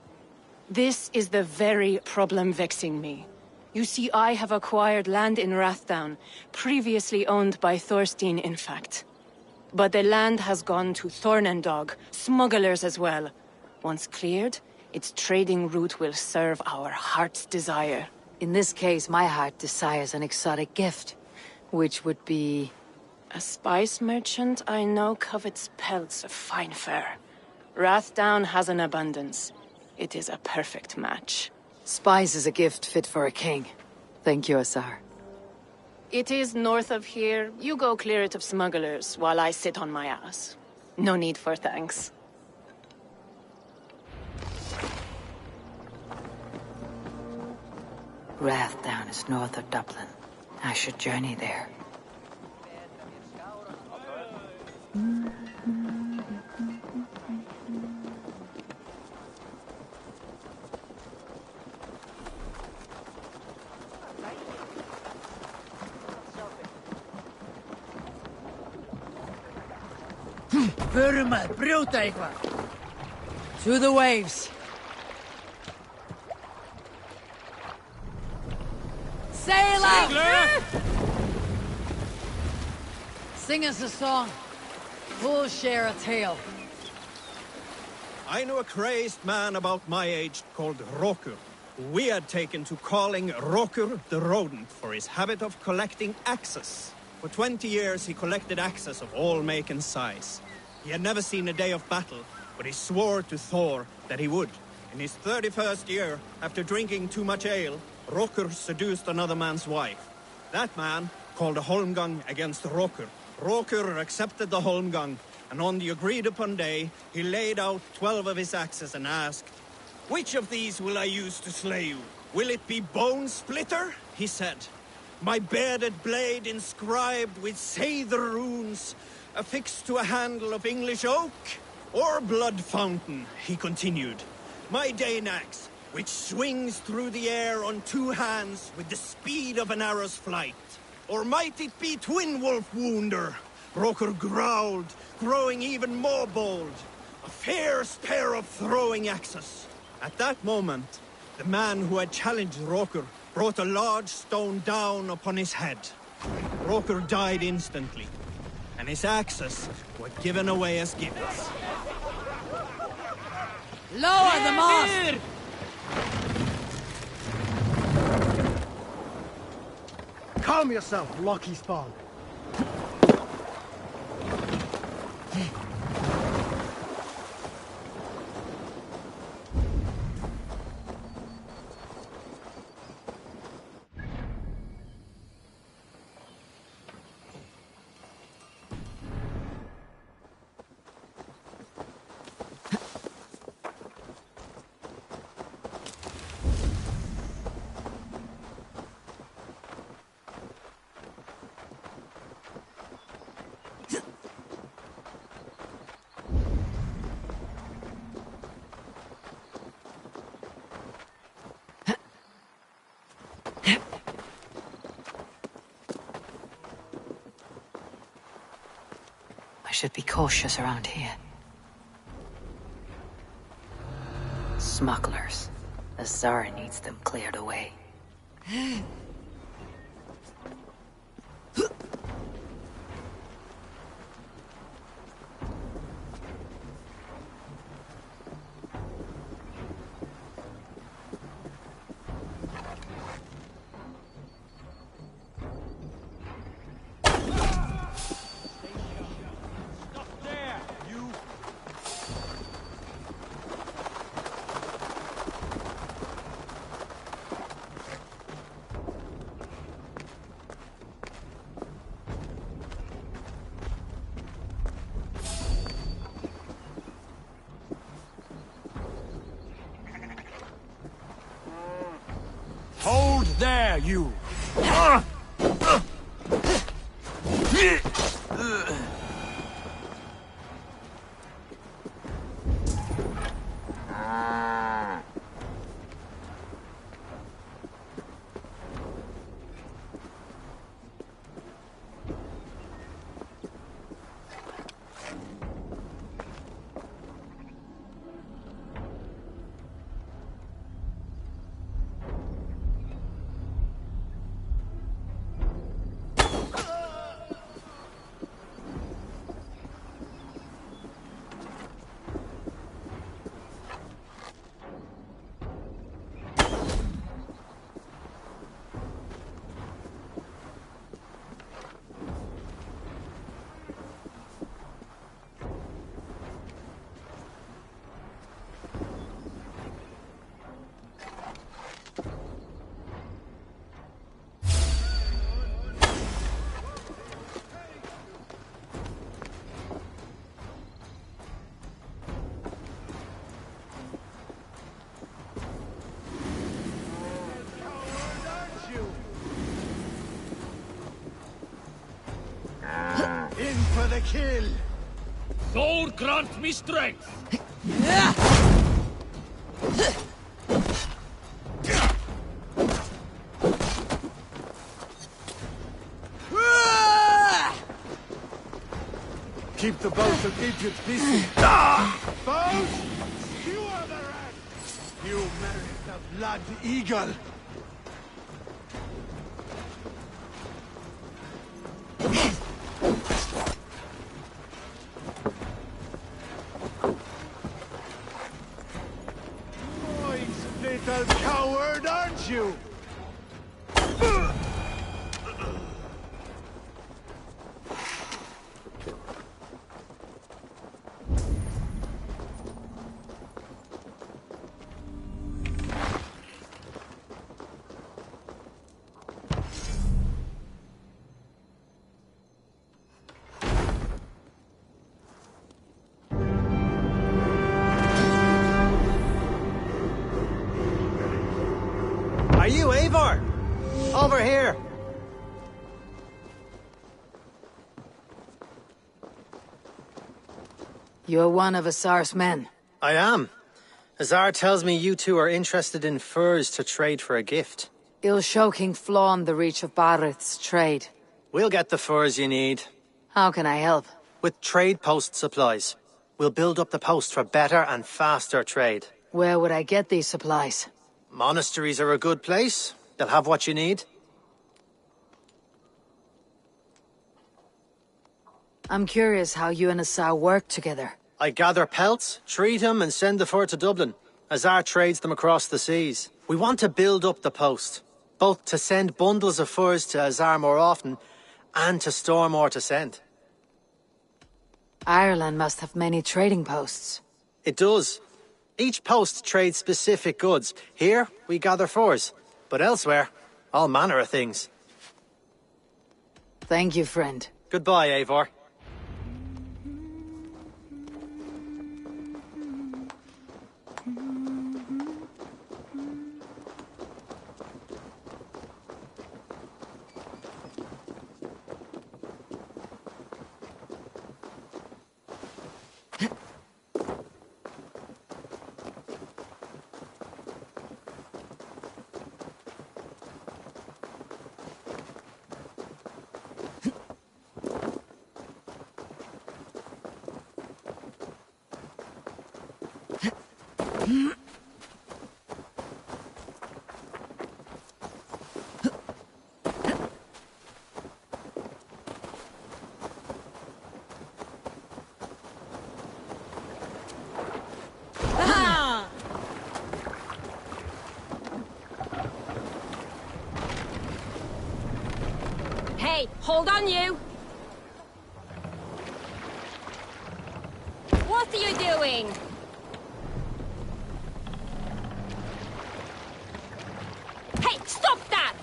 This is the very problem vexing me. You see, I have acquired land in Rathdown, previously owned by Thorstein, in fact. But the land has gone to Thornendog, smugglers as well. Once cleared, its trading route will serve our heart's desire. In this case, my heart desires an exotic gift, which would be... A spice merchant I know covets pelts of fine fur. Rathdown has an abundance. It is a perfect match. Spice is a gift fit for a king. Thank you, Asar. It is north of here. You go clear it of smugglers, while I sit on my ass. No need for thanks. Rathdown is north of Dublin. I should journey there. Förum maður, brjóta eitthvað! To the waves! Sail out! Sing us a song. We'll share a tale. I knew a crazed man about my age called Rokur, who we had taken to calling Rokur the Rodent for his habit of collecting axes. For 20 years he collected axes of all make and size. He had never seen a day of battle, but he swore to Thor that he would. In his 31st year, after drinking too much ale, Rokur seduced another man's wife. That man called a holmgang against Rokur. Rokur accepted the holmgang, and on the agreed-upon day, he laid out 12 of his axes and asked, "Which of these will I use to slay you? Will it be Bone Splitter?" he said. "My bearded blade inscribed with Seidr runes, affixed to a handle of English oak? Or Blood Fountain?" he continued. "My Dane axe, which swings through the air on 2 hands with the speed of an arrow's flight? Or might it be Twin Wolf Wounder?" Rokur growled, growing even more bold. A fierce pair of throwing axes. At that moment, the man who had challenged Rokur brought a large stone down upon his head. Rokur died instantly, and his axes were given away as gifts. Lower the mast! Calm yourself, Loki Spawn. I should be cautious around here. Smugglers. Azar needs them cleared away. Hold there, you! In for the kill! Lord grant me strength! Keep the boat of Egypt busy. Boat! You are the rat! You merit the blood eagle. Little coward, aren't you? Are you Eivor? Over here! You're one of Azar's men. I am. Azar tells me you two are interested in furs to trade for a gift. It'll show King Flawn the reach of Barith's trade. We'll get the furs you need. How can I help? With trade post supplies. We'll build up the post for better and faster trade. Where would I get these supplies? Monasteries are a good place. They'll have what you need. I'm curious how you and Azar work together. I gather pelts, treat them, and send the fur to Dublin. Azar trades them across the seas. We want to build up the post, both to send bundles of furs to Azar more often, and to store more to send. Ireland must have many trading posts. It does. Each post trades specific goods. Here, we gather furs. But elsewhere, all manner of things. Thank you, friend. Goodbye, Eivor. Hey, hold on, you! What are you doing? Hey, stop that!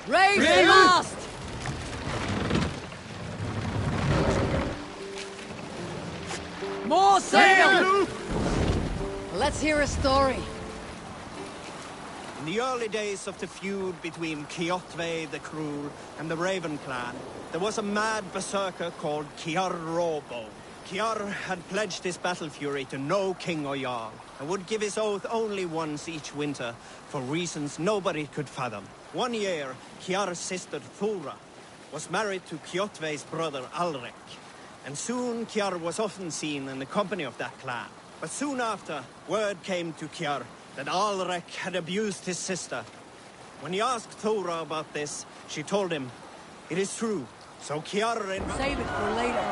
Raise the mast! More sail! Let's hear a story. In the early days of the feud between Kjotve the Cruel and the Raven clan, there was a mad berserker called Kiar Robo. Kiar had pledged his battle fury to no king or jarl, and would give his oath only once each winter, for reasons nobody could fathom. One year, Kiar's sister Thora was married to Kjotve's brother Alrek, and soon Kiar was often seen in the company of that clan. But soon after, word came to Kiar that Alrek had abused his sister. When he asked Thora about this, she told him, "It is true." So Kiar... Save it for later.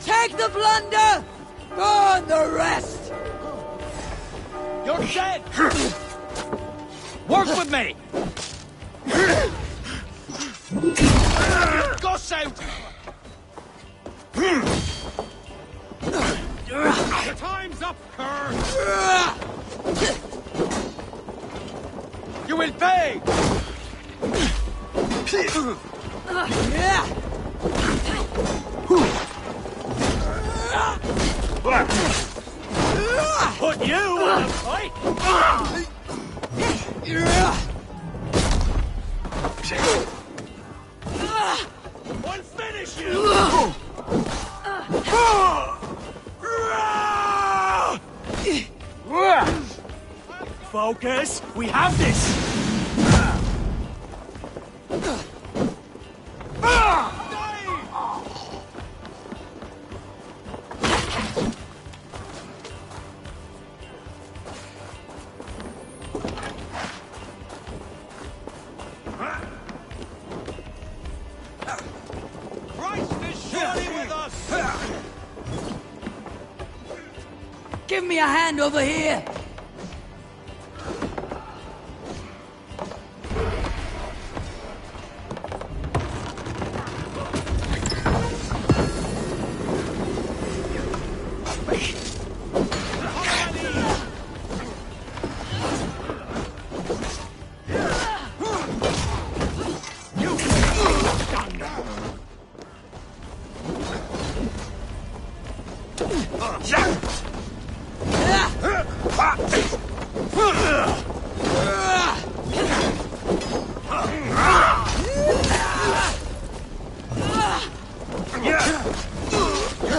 Take the plunder! Burn the rest! You're dead! Work with me! Guss out! The time's up, Kerr! You will pay! Put you in a fight! I'll finish you! Focus! We have this! Give me a hand over here!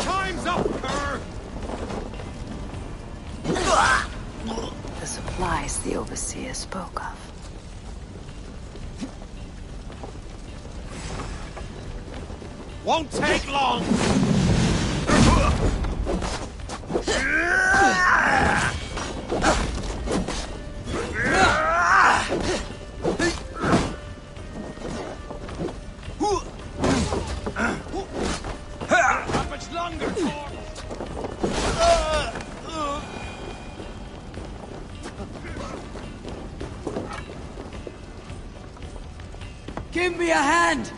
Time's up, Kerr! The supplies the Overseer spoke of. Won't take long! Not much longer, Give me a hand!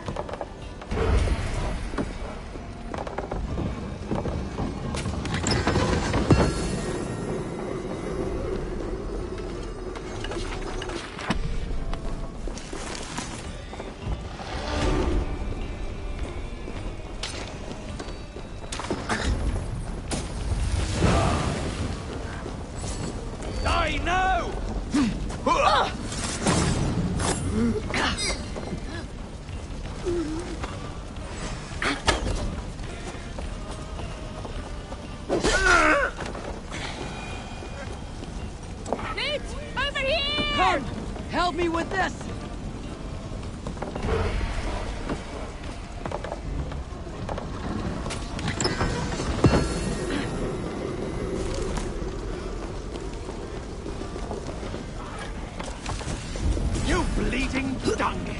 Come! Help me with this! You bleeding dunghead!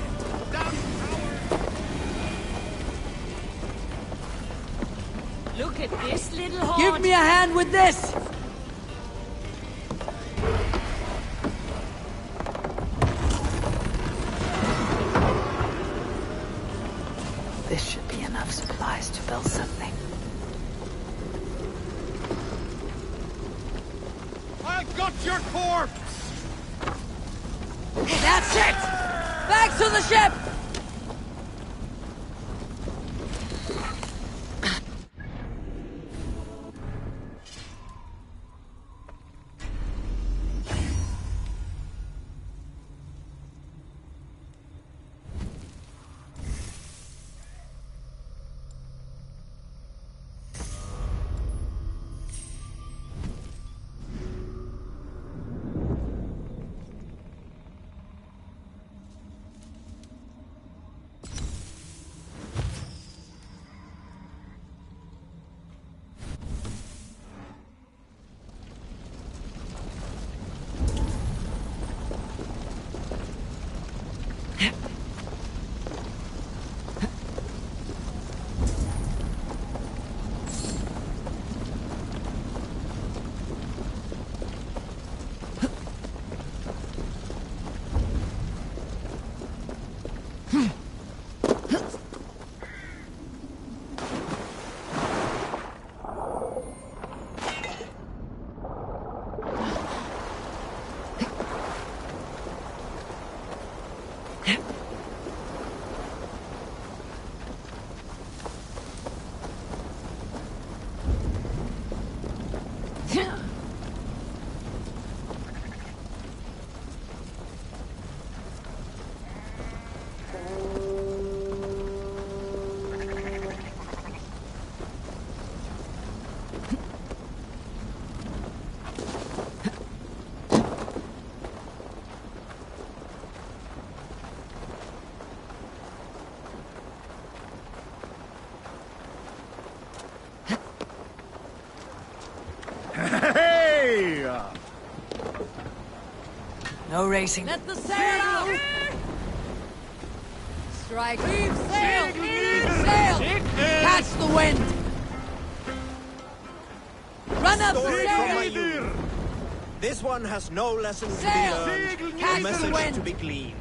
Look at this little horn. Give me a hand with this! This should be enough supplies to build something. I've got your corpse! That's it! Back to the ship! No racing. Let the sail out! Strike. Leave sail! Leave sail! Catch the wind! Run up the Story from my sail! youth. This one has no lessons to be Sail! learned, Catch no the message wind! to be gleaned.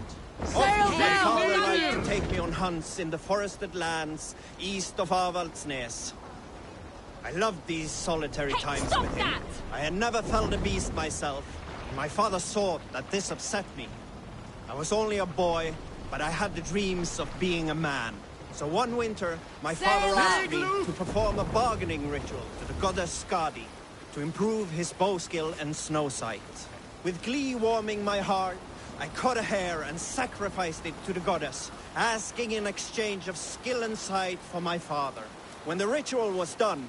Sail! Often my Sail! father Sail! liked to take me on hunts in the forested lands east of Avaldsnes. I loved these solitary times stop with him. that! I had never felled a beast myself, and my father saw that this upset me. I was only a boy, but I had the dreams of being a man. So one winter, my father asked me to perform a bargaining ritual to the goddess Skadi to improve his bow skill and snow sight. With glee warming my heart, I cut a hair and sacrificed it to the goddess, asking in exchange of skill and sight for my father. When the ritual was done,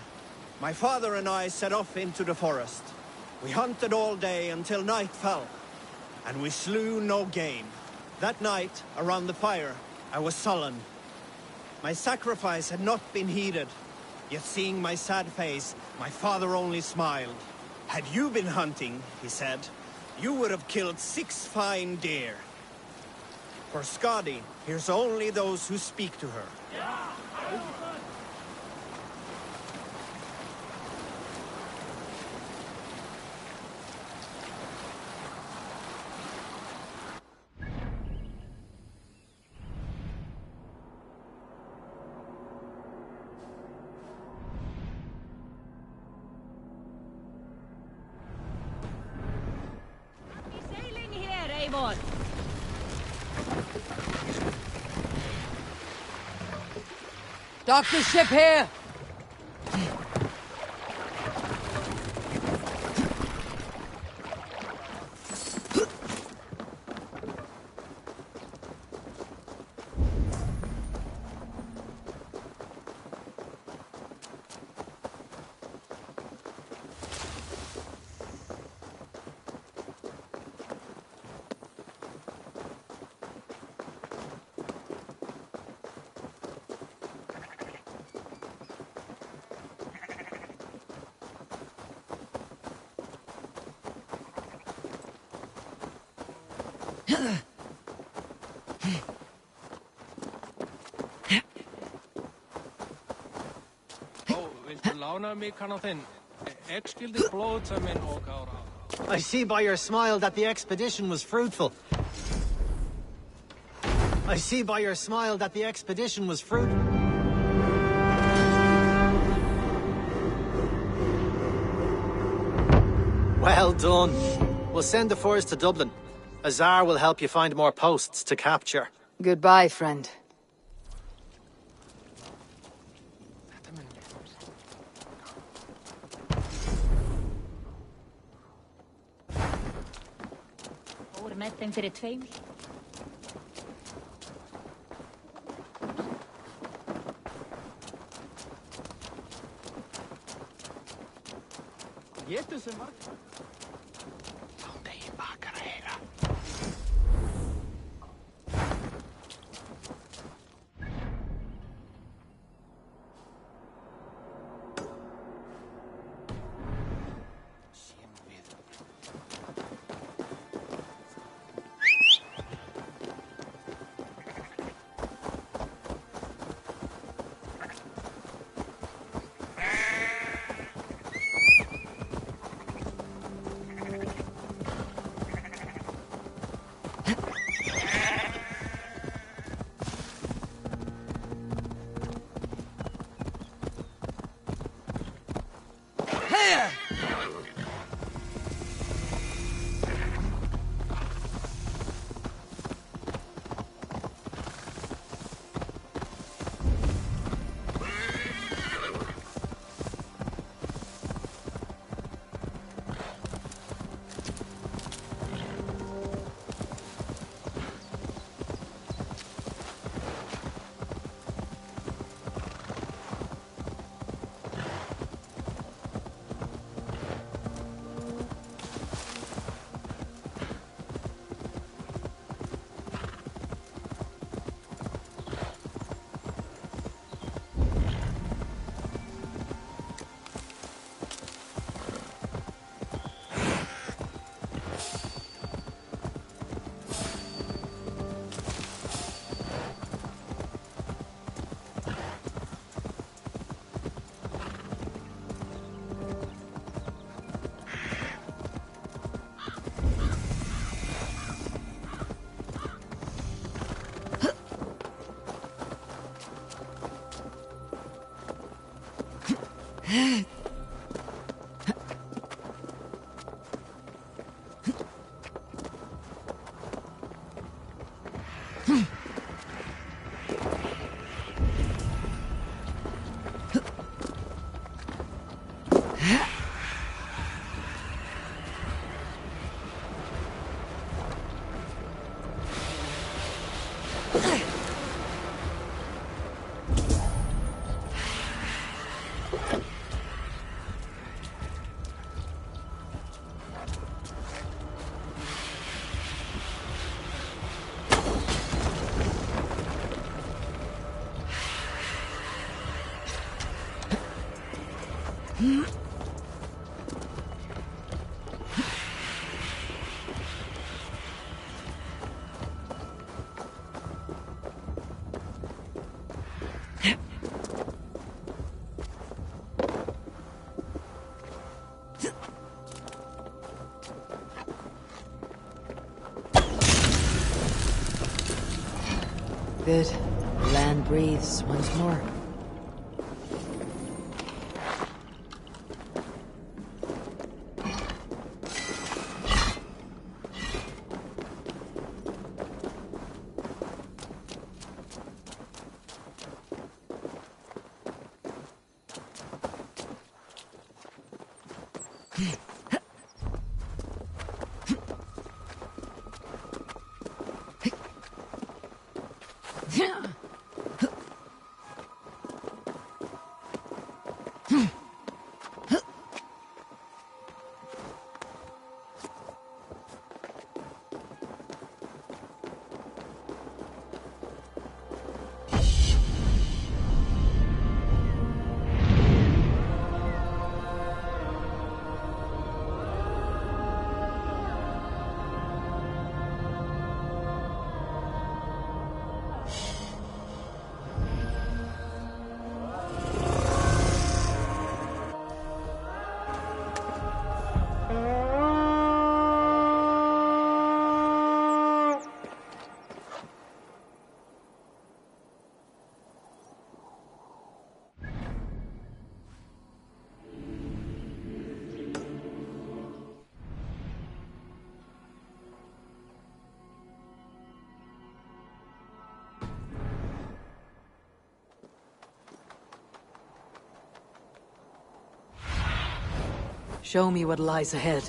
my father and I set off into the forest. We hunted all day until night fell, and we slew no game. That night, around the fire, I was sullen. My sacrifice had not been heeded, yet seeing my sad face, my father only smiled. Had you been hunting, he said, you would have killed 6 fine deer. For Skadi hears only those who speak to her. Sailing here, Eivor. Dock the ship here! I see by your smile that the expedition was fruitful. I see by your smile that the expedition was fruitful. Well done. We'll send the force to Dublin. Azar will help you find more posts to capture. Goodbye, friend. Fór með þeim fyrir tveimur. Getur sem marg. Good. The land breathes once more. show me what lies ahead.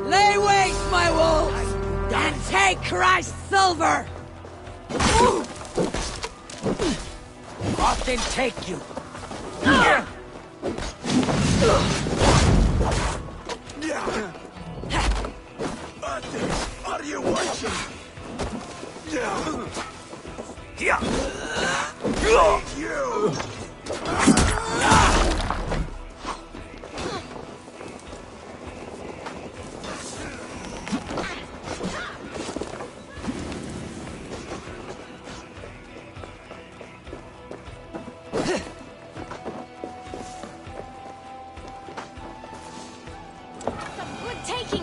Lay waste, my wolves, and take Christ's silver! Often take you. Are you watching? You!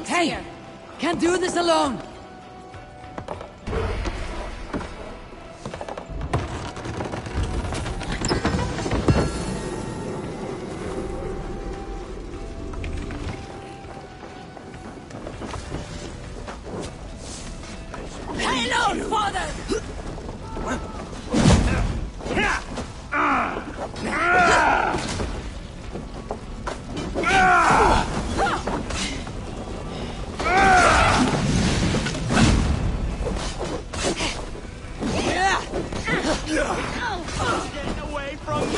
Hey! Can't do this alone! Hello, father! Get away from me!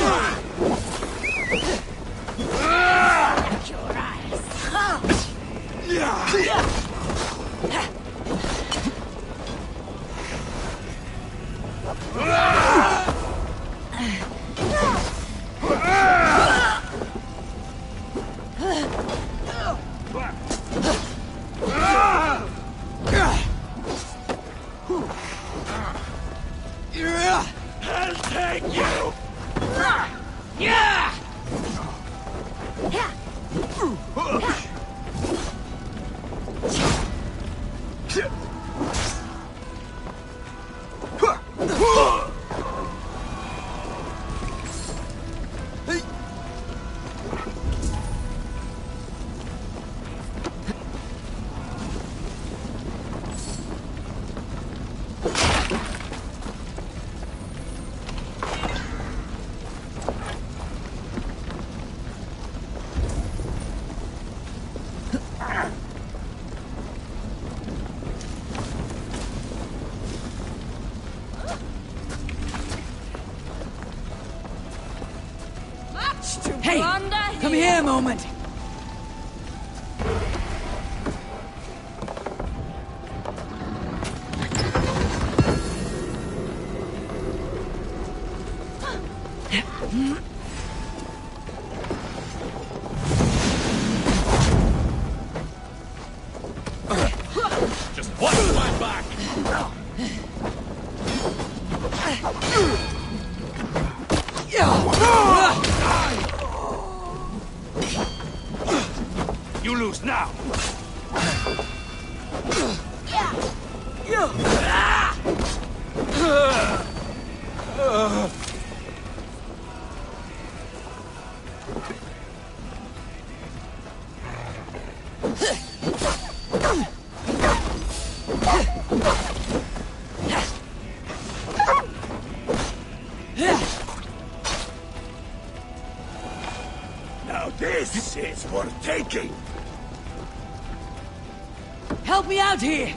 Your eyes! I'll take you! Yeah! Hey! Come here a moment! Just watch my back! taking? Help me out here!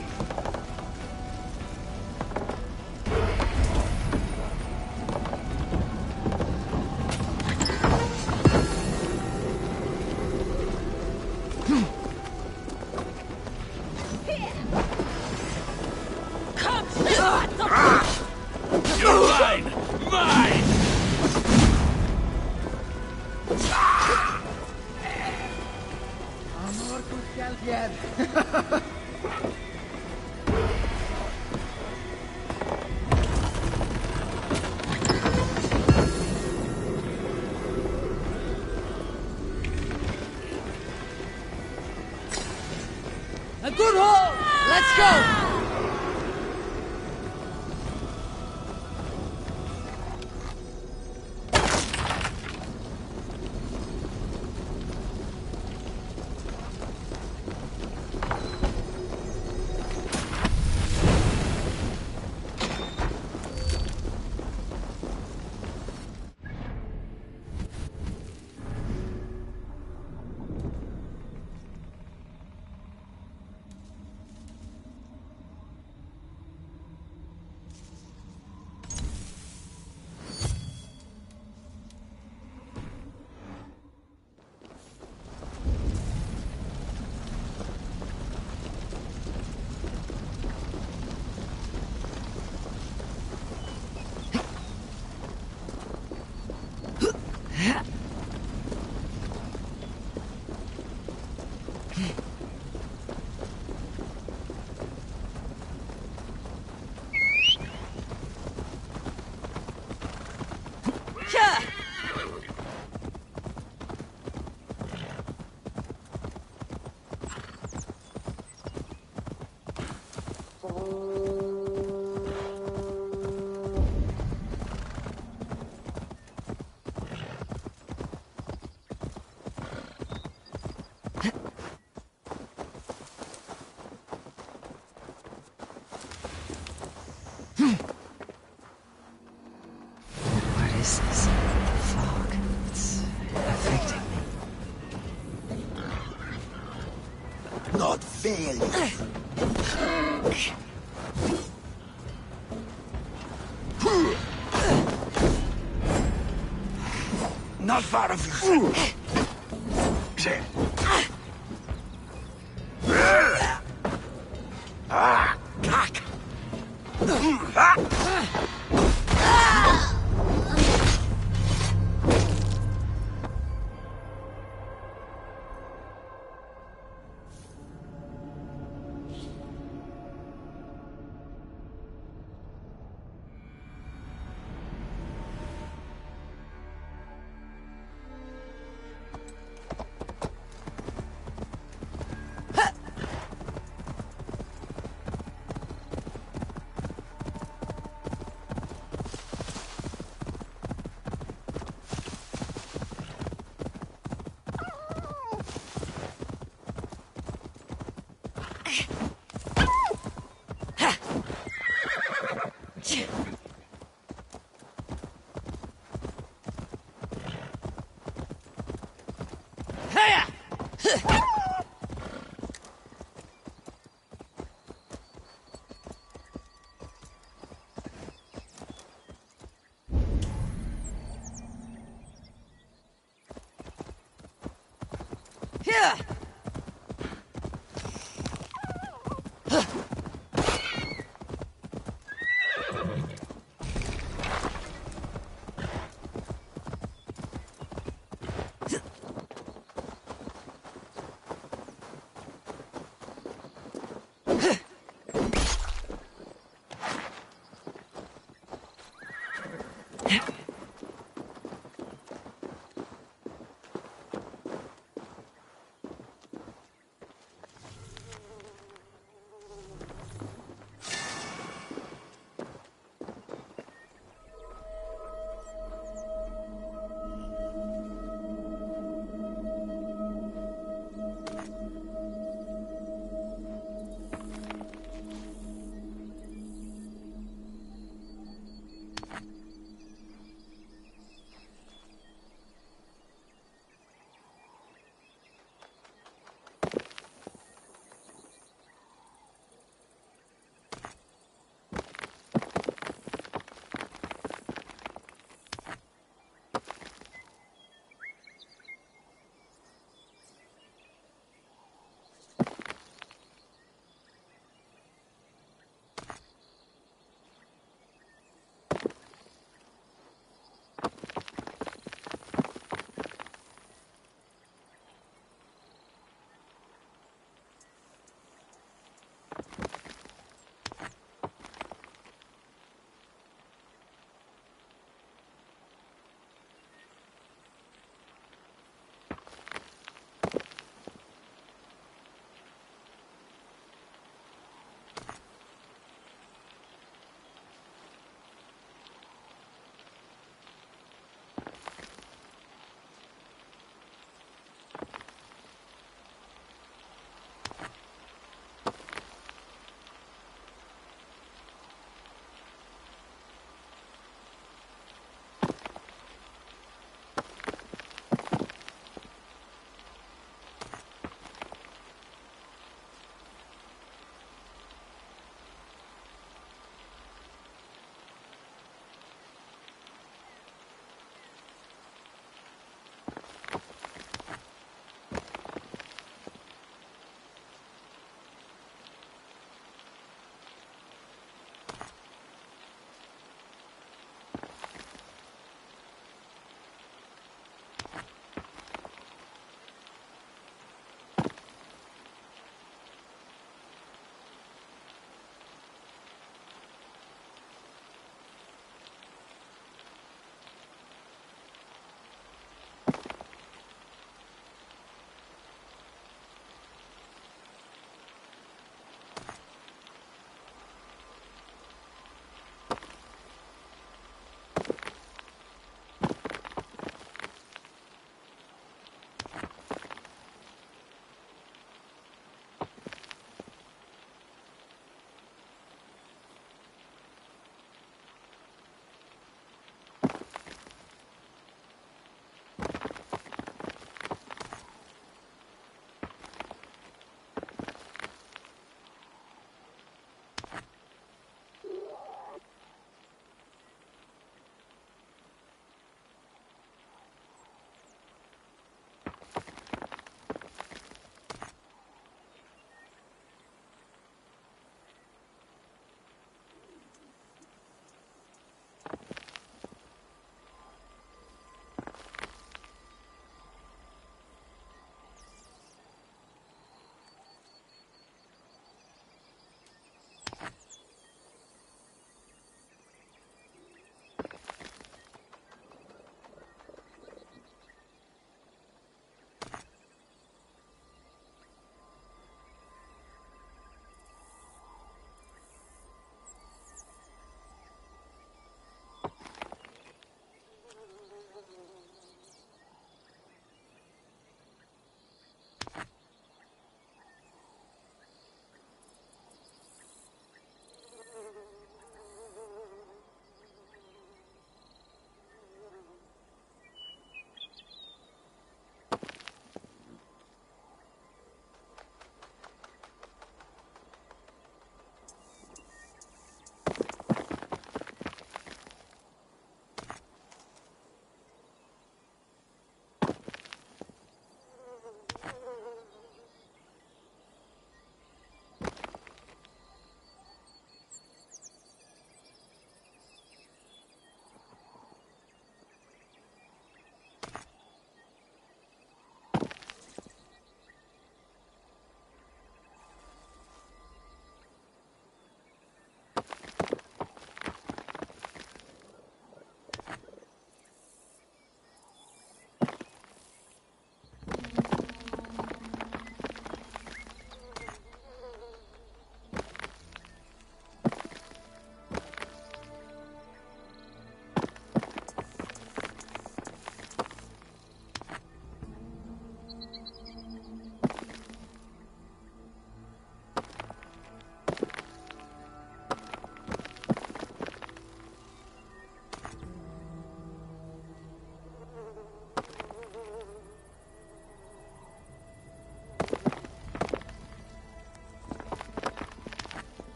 You're mine! Mine! Amor Kuskjalfjell. A good haul! Let's go! What is this? Fog. It's affecting me. Not failure. Not far of you. Ah, cock.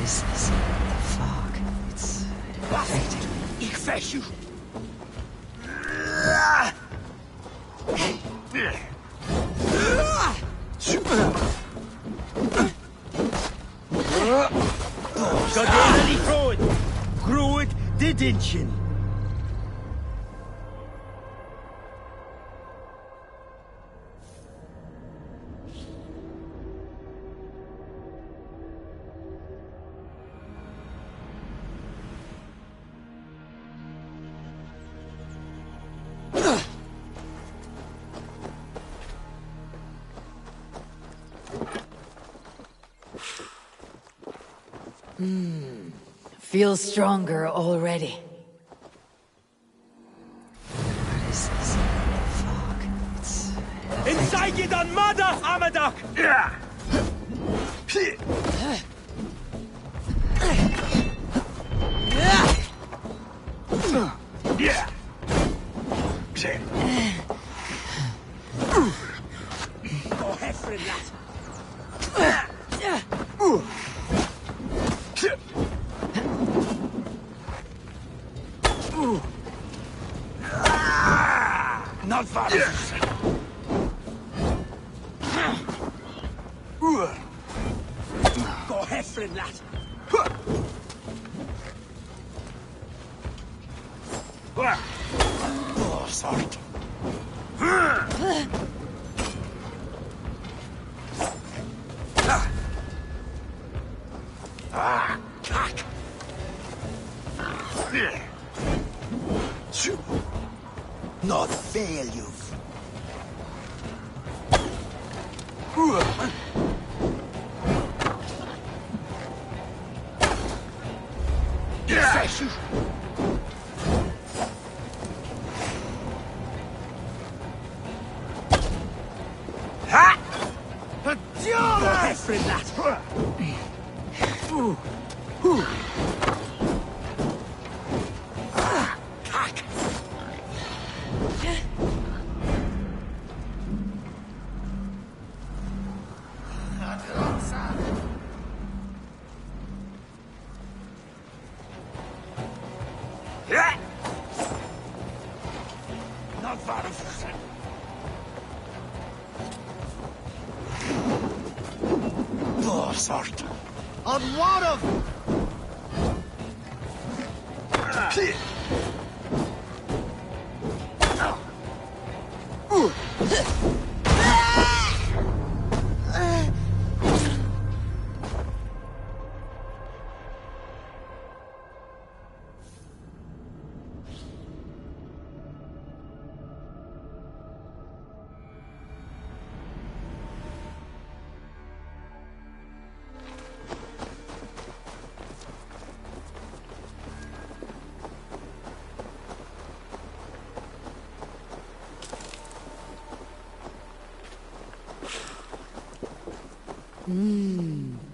Is this? The fog. It's affecting me. Ich fesch you. Ska delen ifrån! Groet det dinchen! Feel stronger already. What is this? Fog. It's Inside you done mother, Amadak! Yeah. Gå härifrån, lad. Not far. Gå härifrån, lad. Sort. Tack. Not fail you. Fesch you. Ha! Gå härifrån, lad. Tack. Not far. Sort. On one of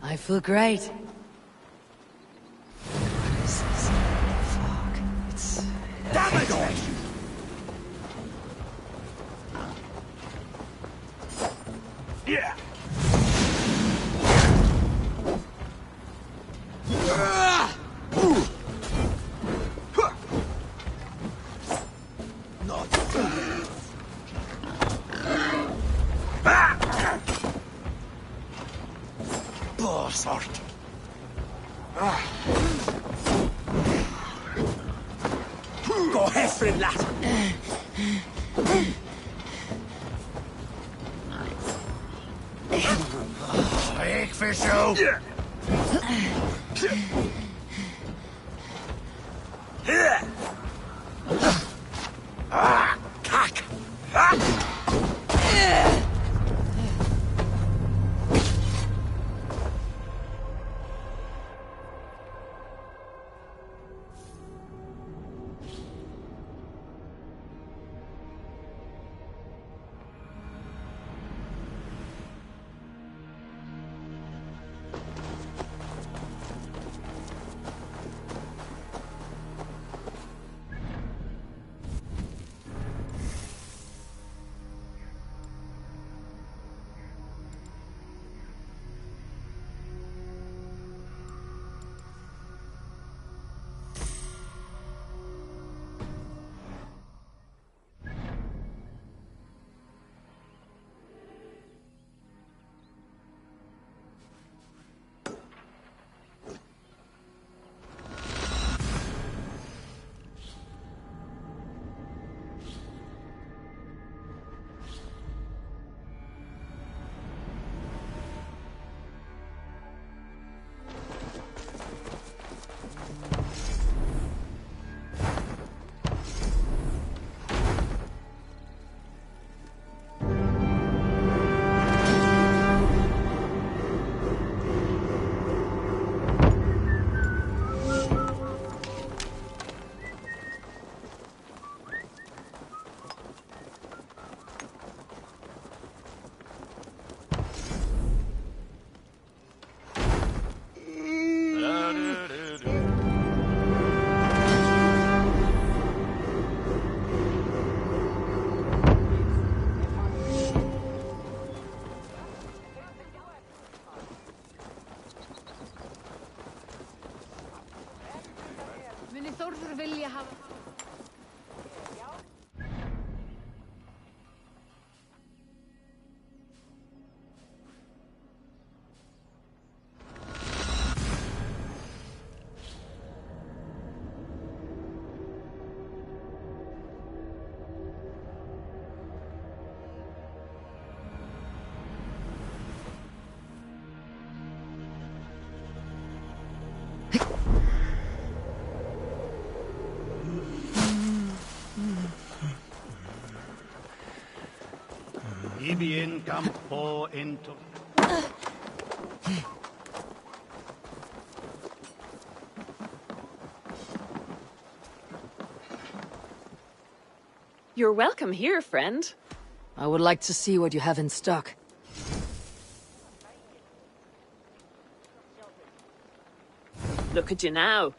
I feel great. What is this? Fog. It's Damn it! Yeah. Sort. Gå härifrån, lad. Ik voor zo. Kak! Muni Þórður vilja hafa... Ibi in campo into. You're welcome here, friend. I would like to see what you have in stock. Look at you now.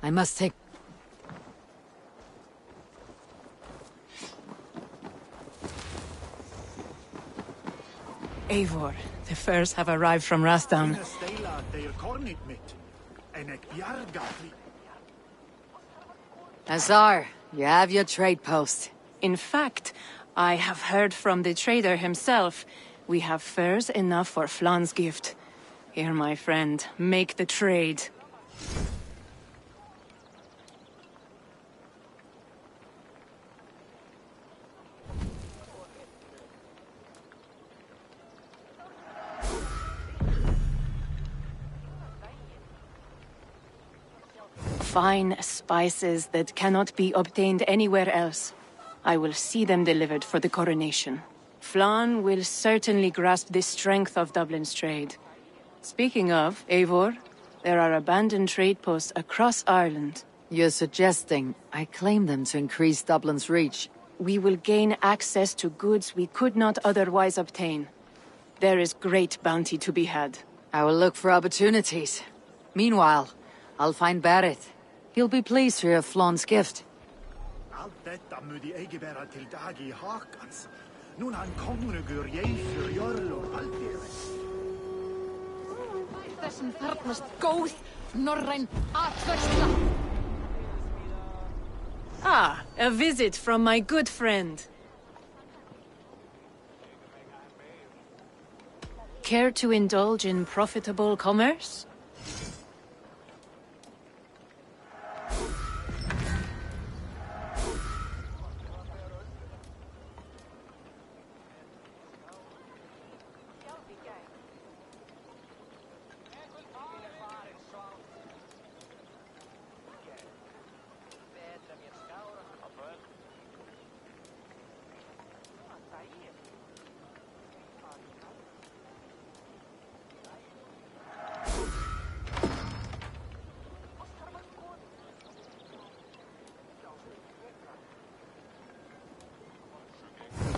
I must take... Eivor, the furs have arrived from Rathdown. Azar, you have your trade post. In fact, I have heard from the trader himself. We have furs enough for Flan's gift. Here, my friend, make the trade. Fine spices that cannot be obtained anywhere else. I will see them delivered for the coronation. Flan will certainly grasp the strength of Dublin's trade. Speaking of, Eivor, there are abandoned trade posts across Ireland. You're suggesting I claim them to increase Dublin's reach? We will gain access to goods we could not otherwise obtain. There is great bounty to be had. I will look for opportunities. Meanwhile, I'll find Barrett. He'll be pleased to hear Flan's gift. Allt detta moet die egebera till dag I hakans. Nun han konungur Jeifur jörl og Baldiri. Þessum þarnast góð, norræn atversla. Ah, a visit from my good friend. Care to indulge in profitable commerce?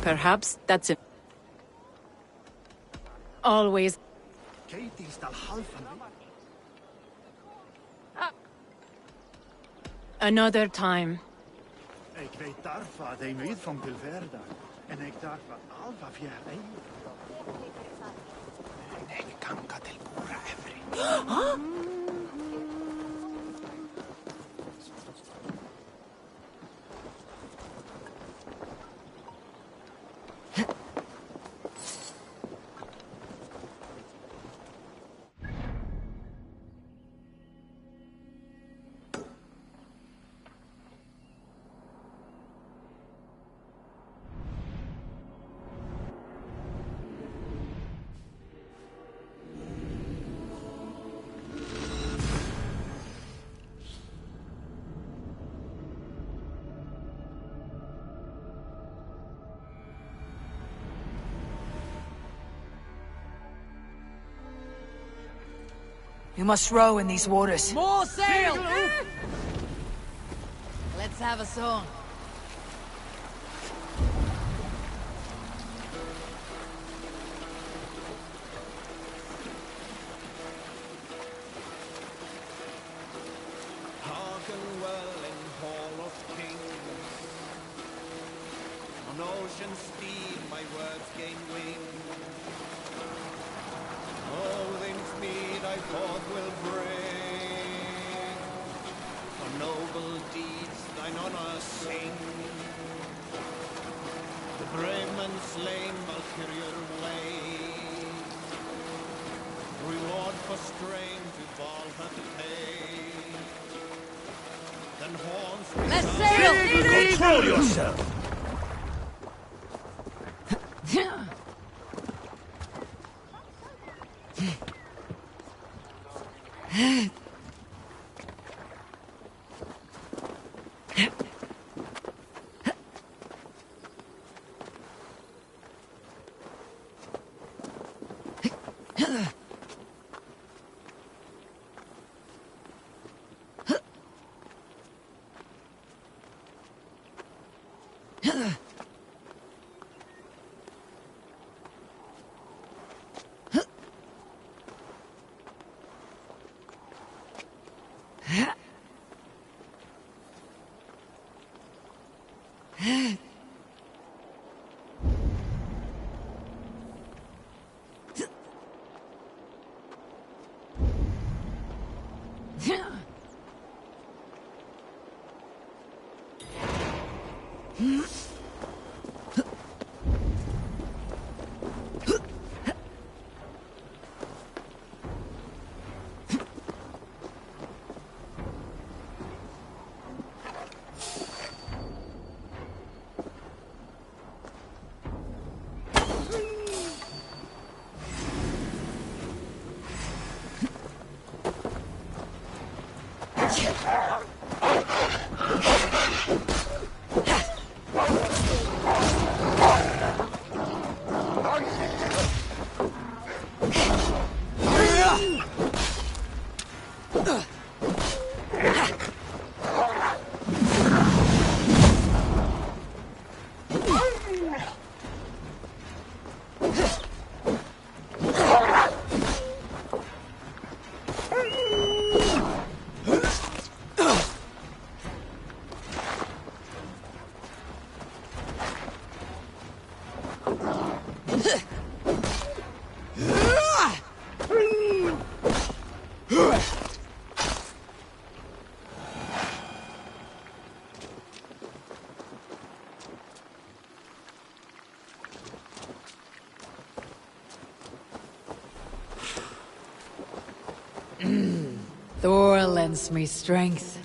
Perhaps that's it. Always. Katie's dal halvan. Another time. Ik weet daarvan dat je weet van Pilverda. En ik dacht van Alva via een. Ik kan Katilpura every. You must row in these waters. More sail! Let's have a song. Hearken well in Hall of Kings. On ocean steed my words gain wing. Odin's mead I forth will bring. For noble deeds thine honor sing. The brave man slain Valkyrian blade. Reward for strain to Valhalla pay. Then horns we Let's sail! Control yourself! Thor lends me strength.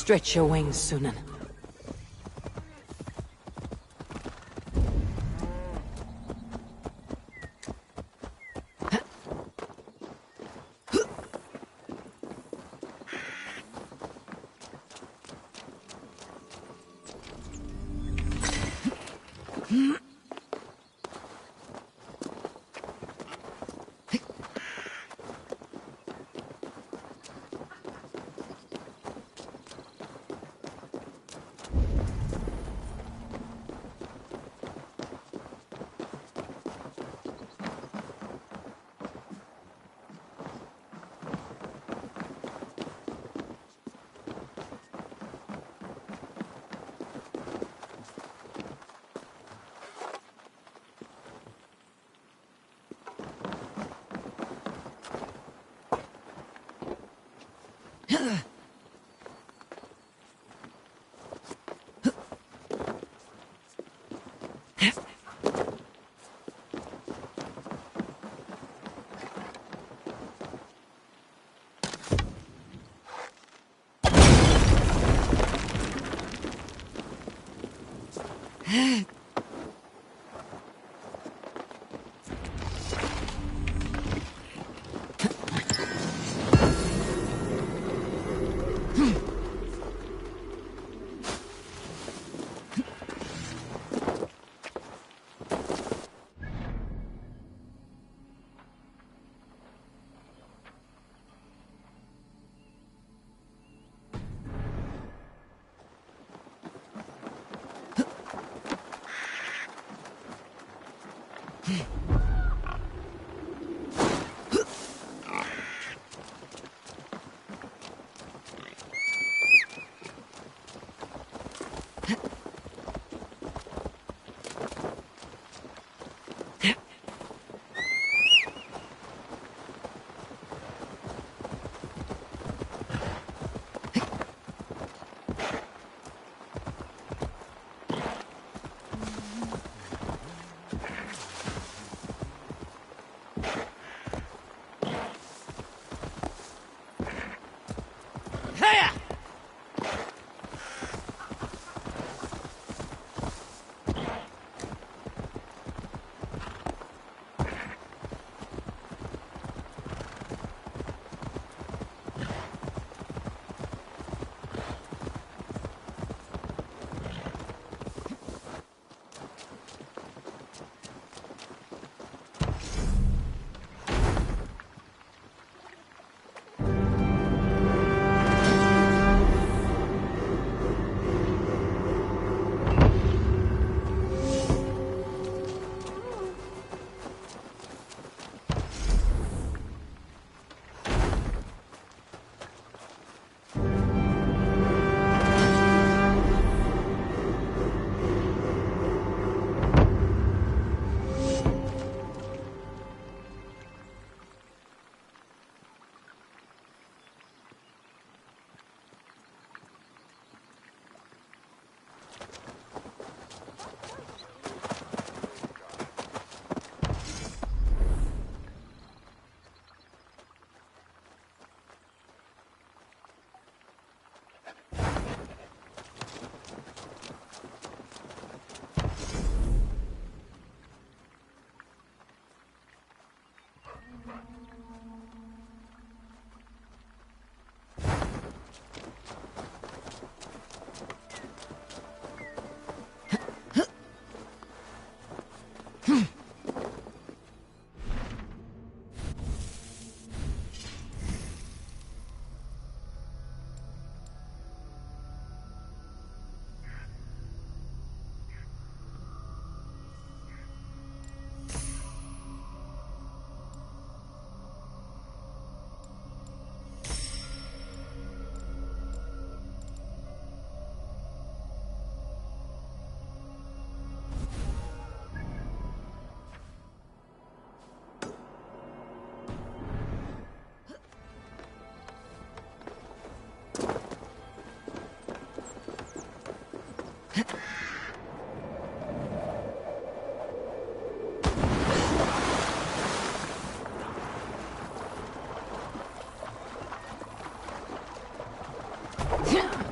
Stretch your wings, Sunan.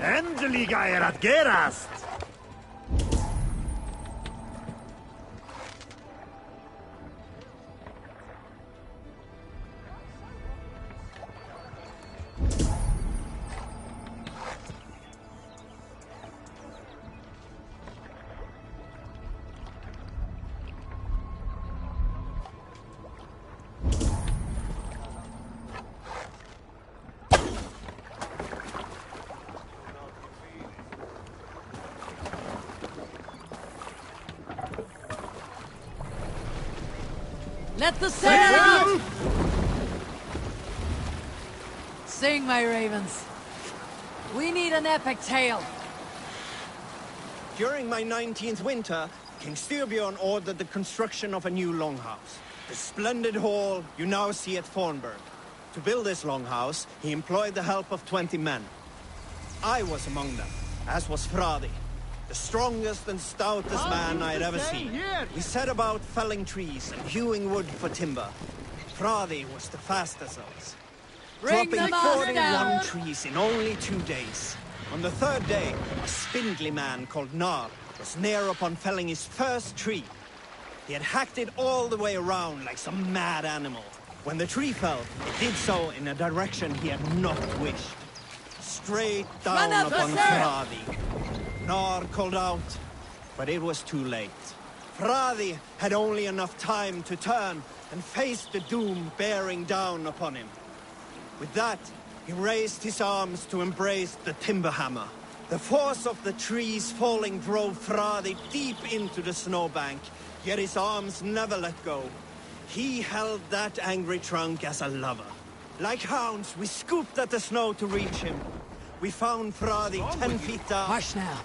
Endelig er at gerast! Let the sail out! Sing, my ravens. We need an epic tale. During my 19th winter, King Styrbjorn ordered the construction of a new longhouse. The splendid hall you now see at Thornburg. To build this longhouse, he employed the help of 20 men. I was among them, as was Fradi, the strongest and stoutest man I had ever seen. We set about felling trees and hewing wood for timber. Fradi was the fastest of us, dropping 41 trees in only 2 days. On the third day, a spindly man called Gnar was near upon felling his first tree. He had hacked it all the way around like some mad animal. When the tree fell, it did so in a direction he had not wished. Straight down upon Fradi. Gnar called out, but it was too late. Fradi had only enough time to turn and face the doom bearing down upon him. With that, he raised his arms to embrace the timber hammer. The force of the trees falling drove Fradi deep into the snowbank, yet his arms never let go. He held that angry trunk as a lover. Like hounds, we scooped at the snow to reach him. We found Fradi 10 feet down. Hush now.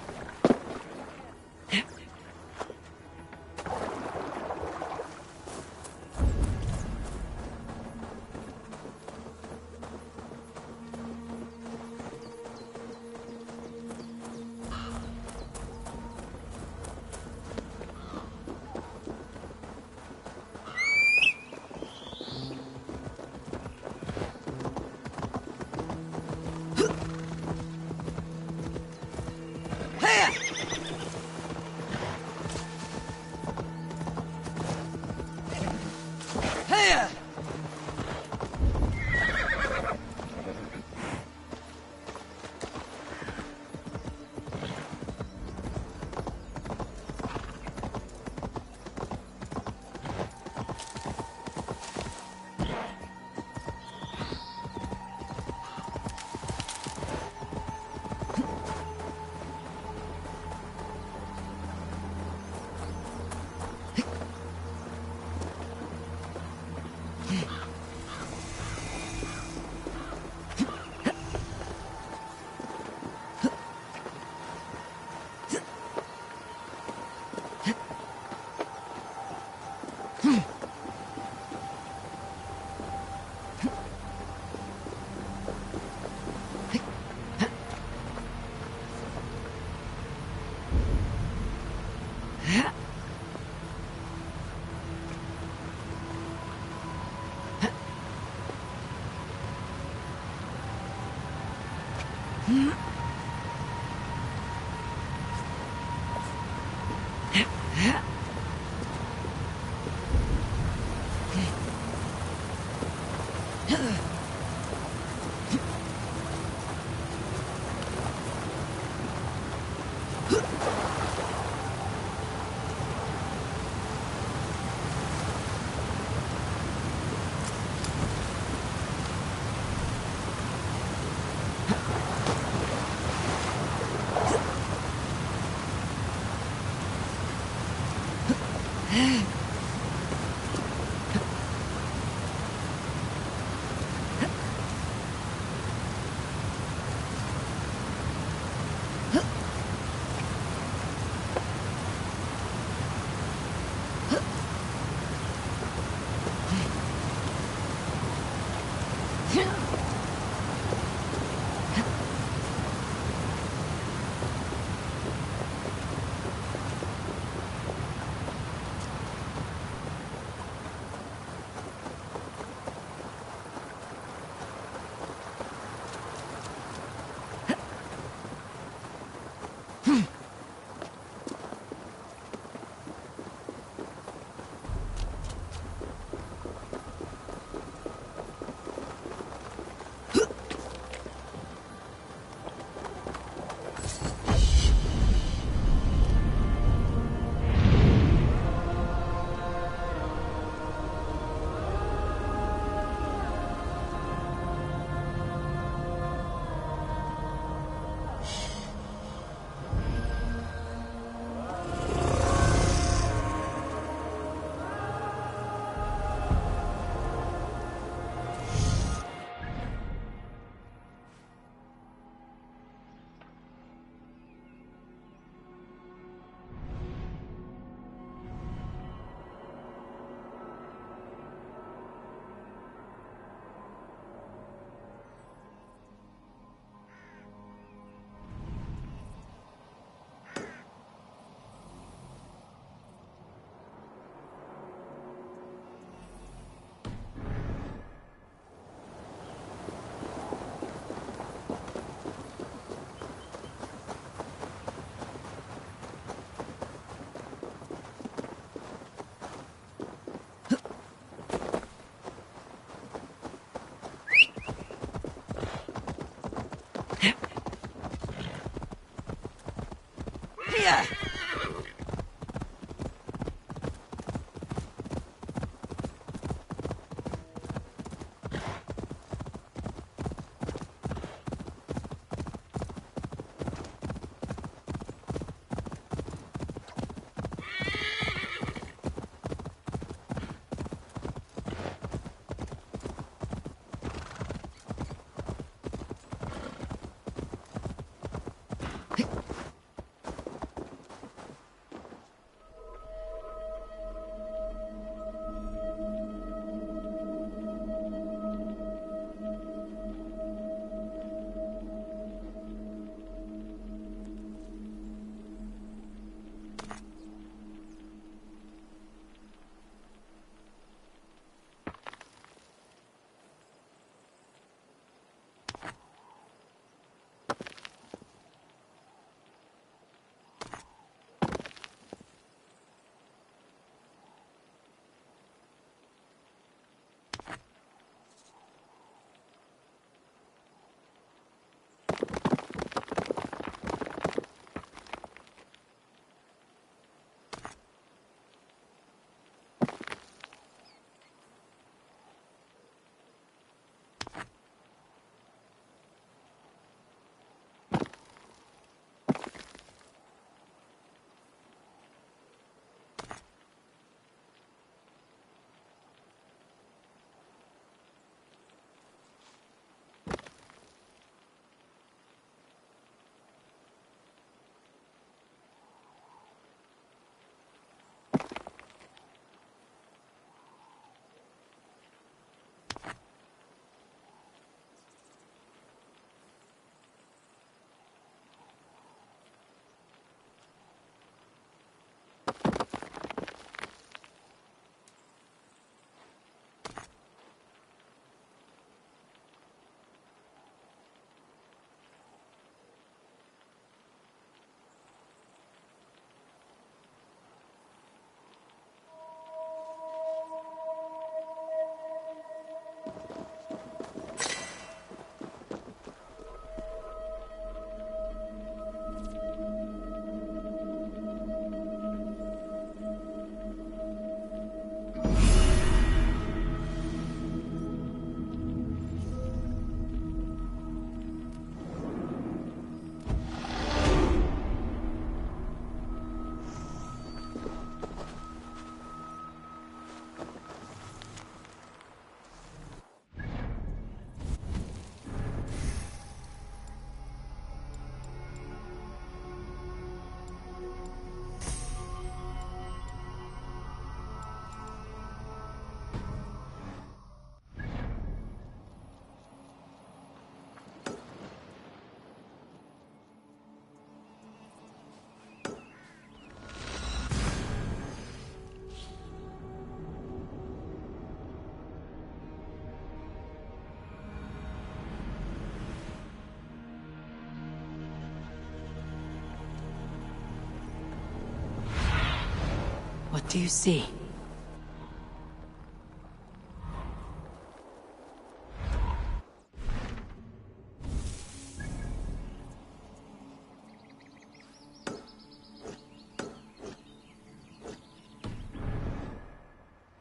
What do you see?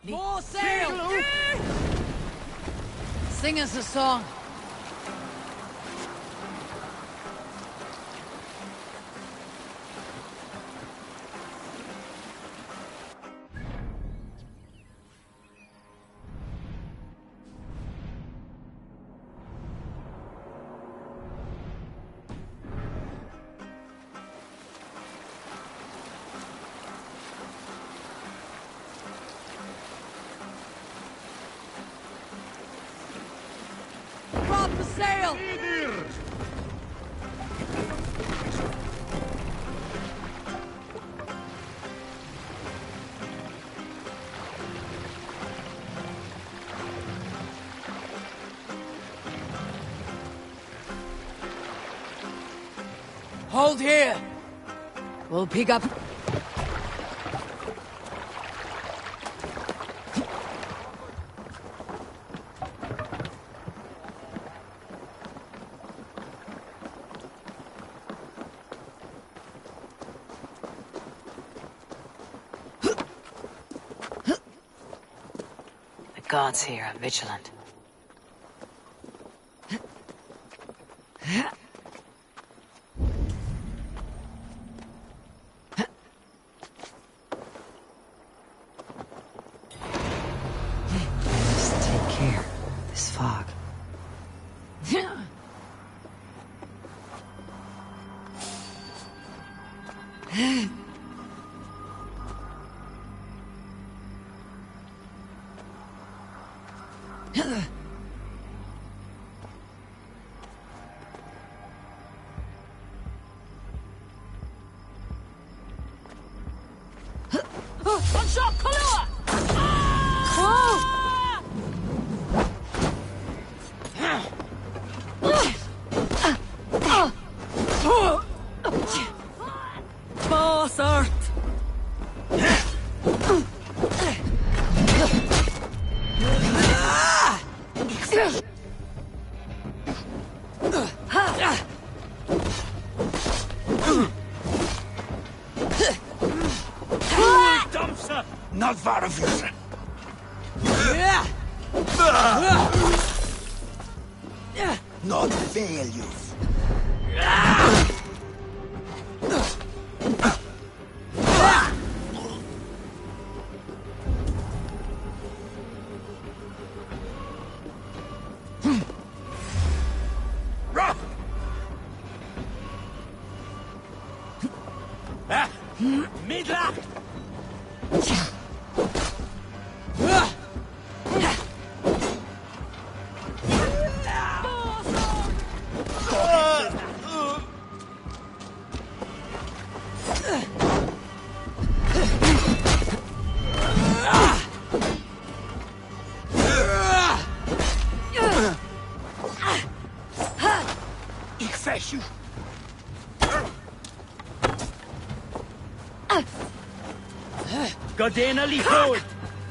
More sail! Sing us a song. Drop the sail! Hold here. We'll pick up. The gods here are vigilant. Just take care. This fog. Shot Kalua! Bossart! Not far of you. Not fail you. Midla! Ik ves u. Godena li hrod!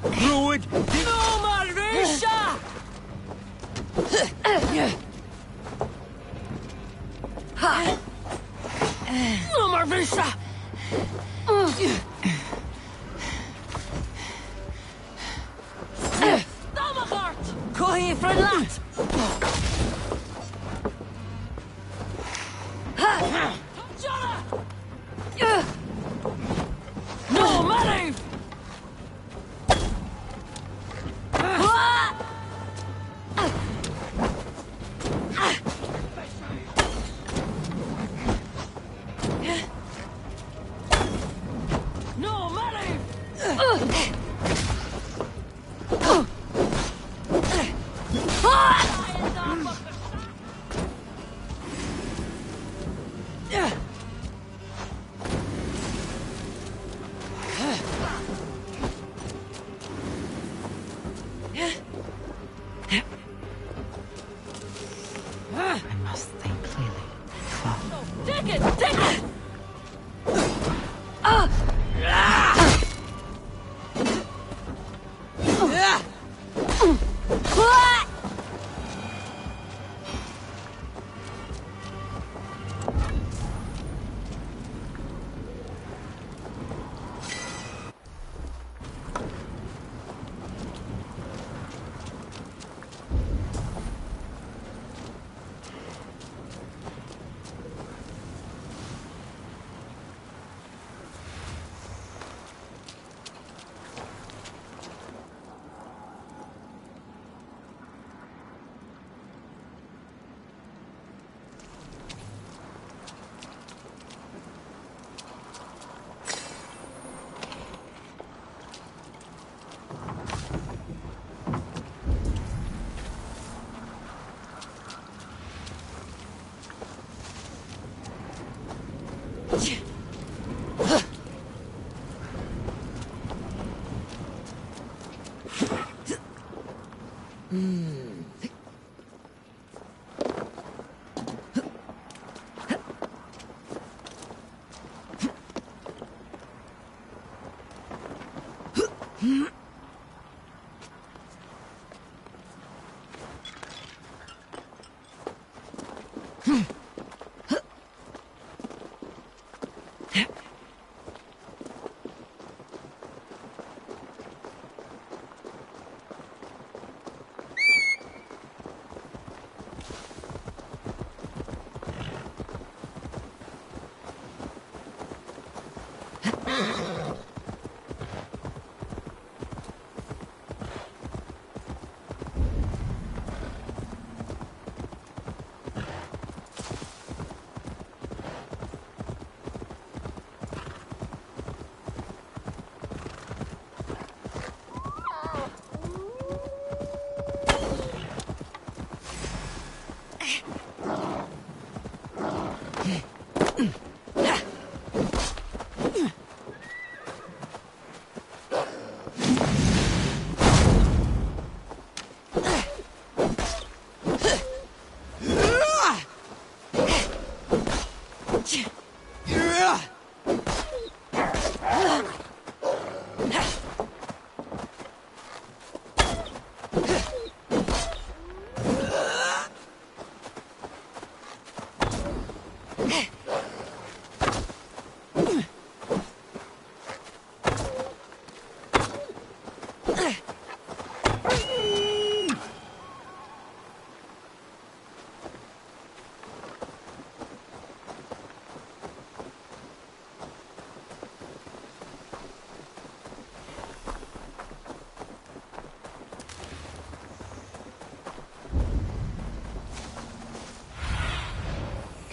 Hrod! No more Russia! No more Russia! Stamagart! Kohi från land! No, Mary! No, Mary!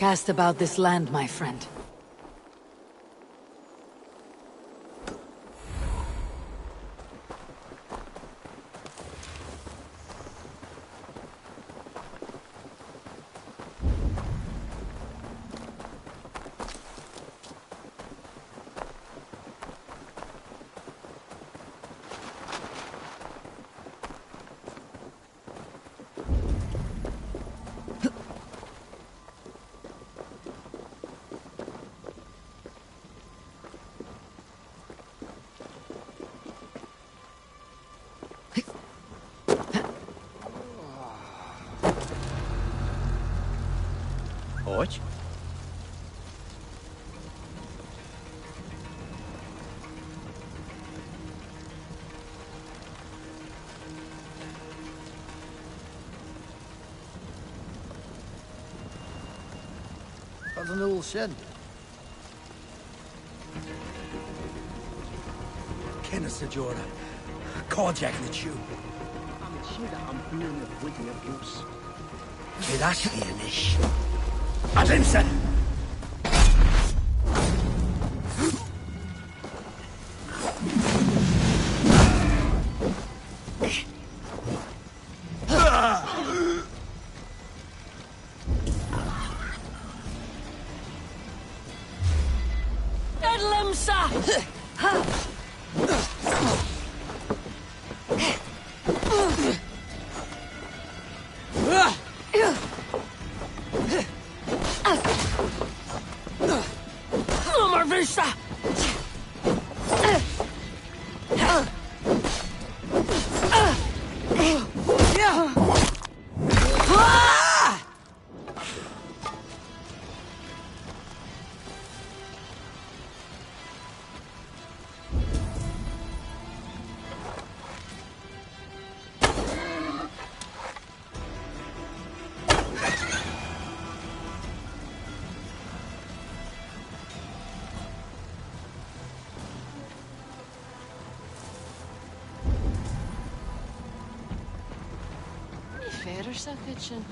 Cast about this land, my friend. What? Wat een ul shed. Kenneth Sajora. Carjack the Jew. I'm sure I'm being a witty abuse. That's the Inish. Adinson! verder sa kitchen.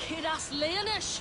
Kiras Leonish!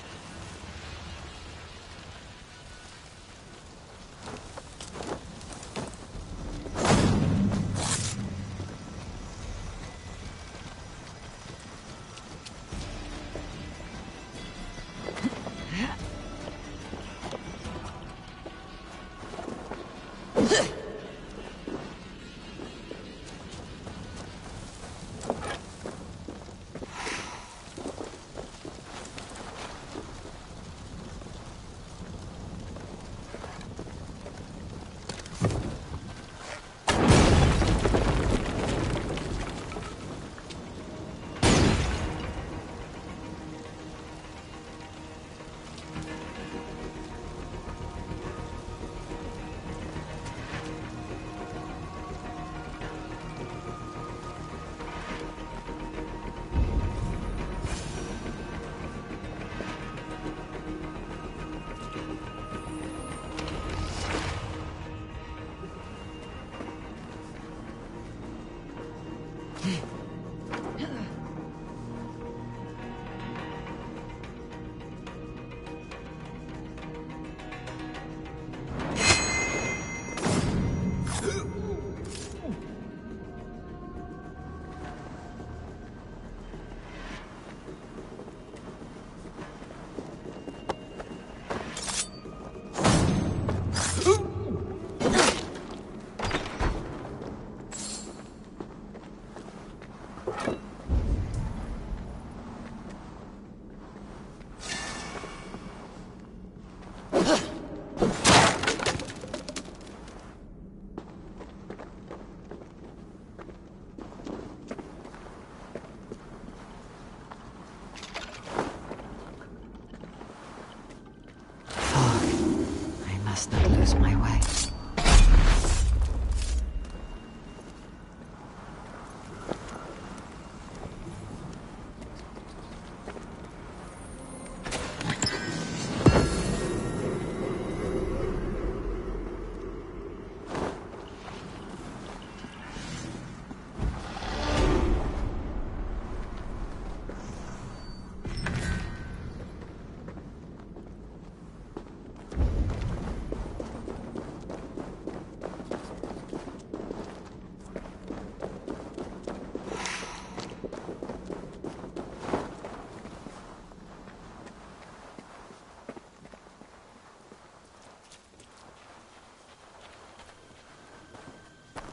Must not lose my way.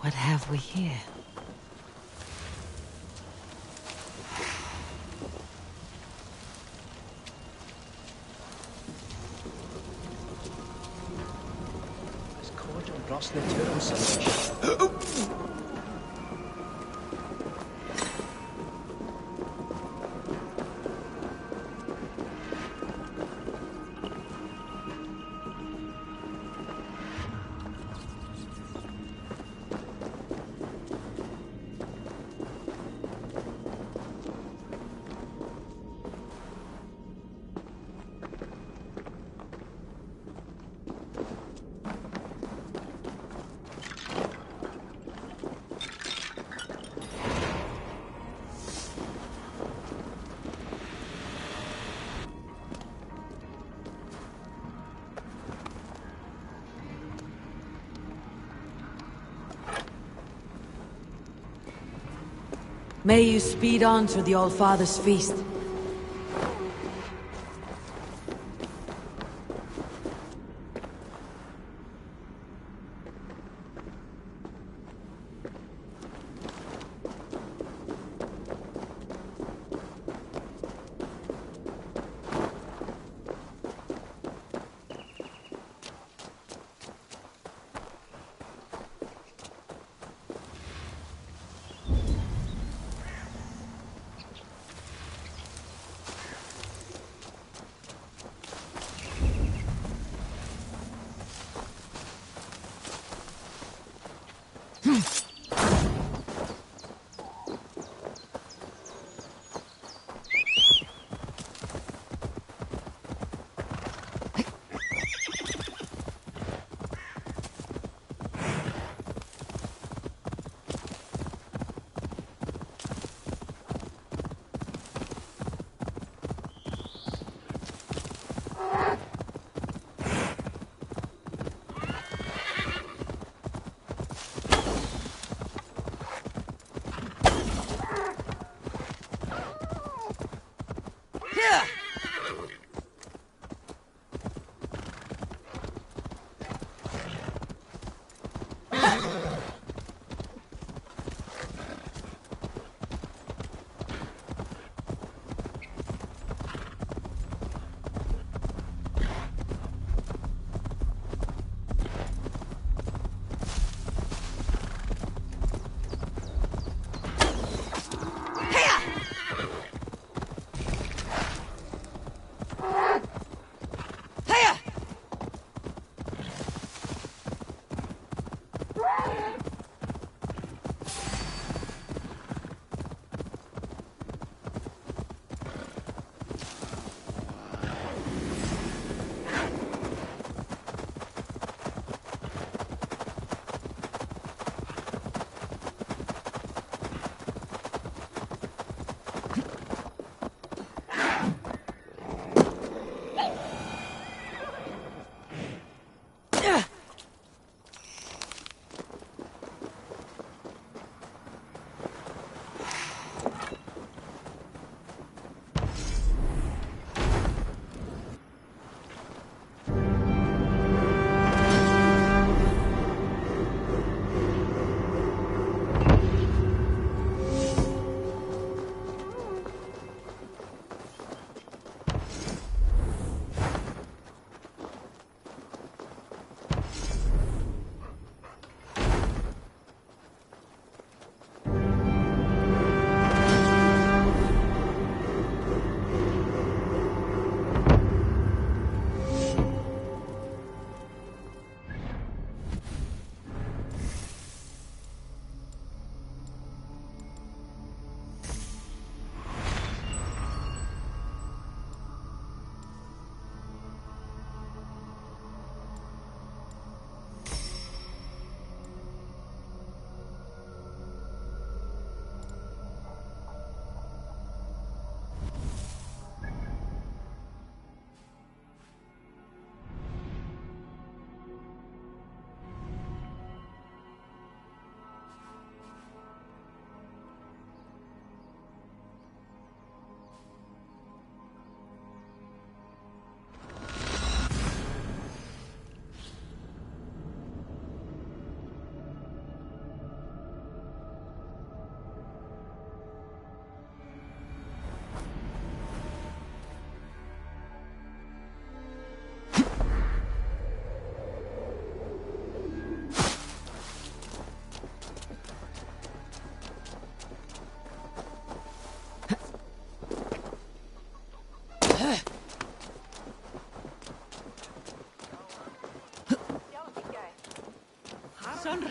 What have we here? It's called a Rosniturum. May you speed on to the All-Father's feast.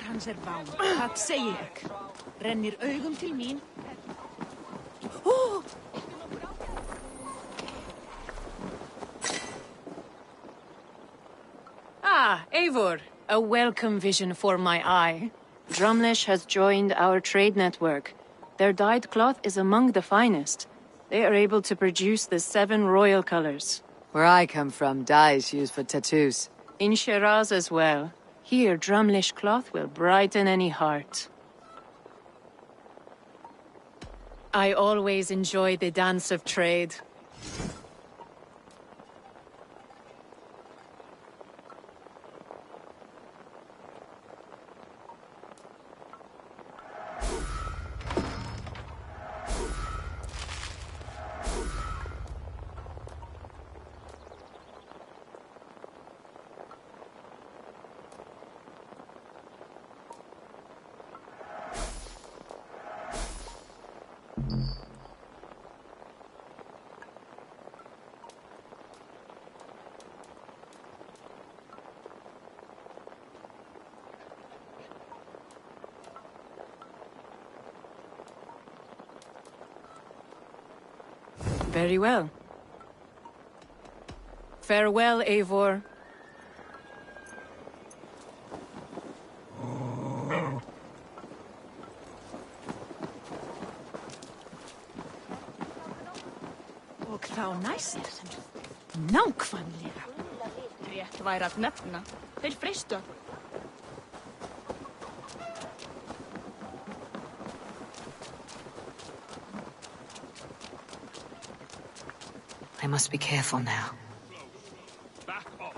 hans vá. Það segi ég. Rennir augum til mín. Ah, Eivor. A welcome vision for my eye. Drumlesh has joined our trade network. Their dyed cloth is among the finest. They are able to produce the 7 royal colors. Where I come from, dye is used for tattoos. In Shiraz as well. Here, Drumlesh cloth will brighten any heart. I always enjoy the dance of trade. Very well. Farewell, Eivor. Og þá næst. Nákvæmlega. Rétt væri að nefna. Þeir freistu okkur. I must be careful now. Back off.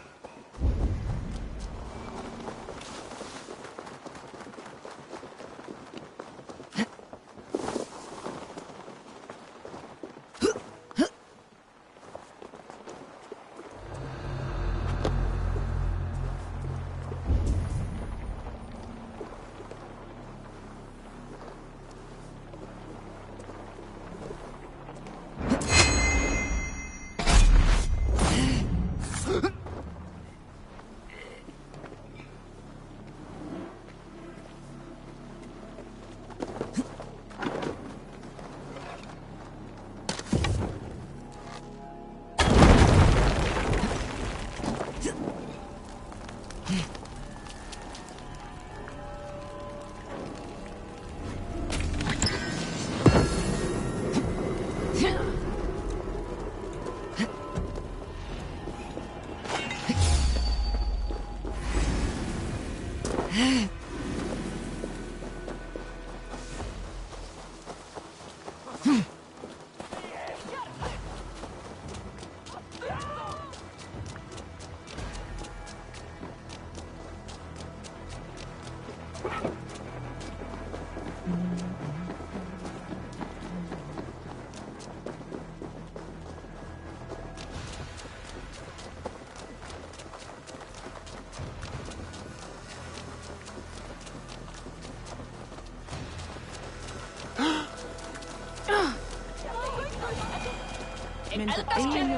Mynd af eigin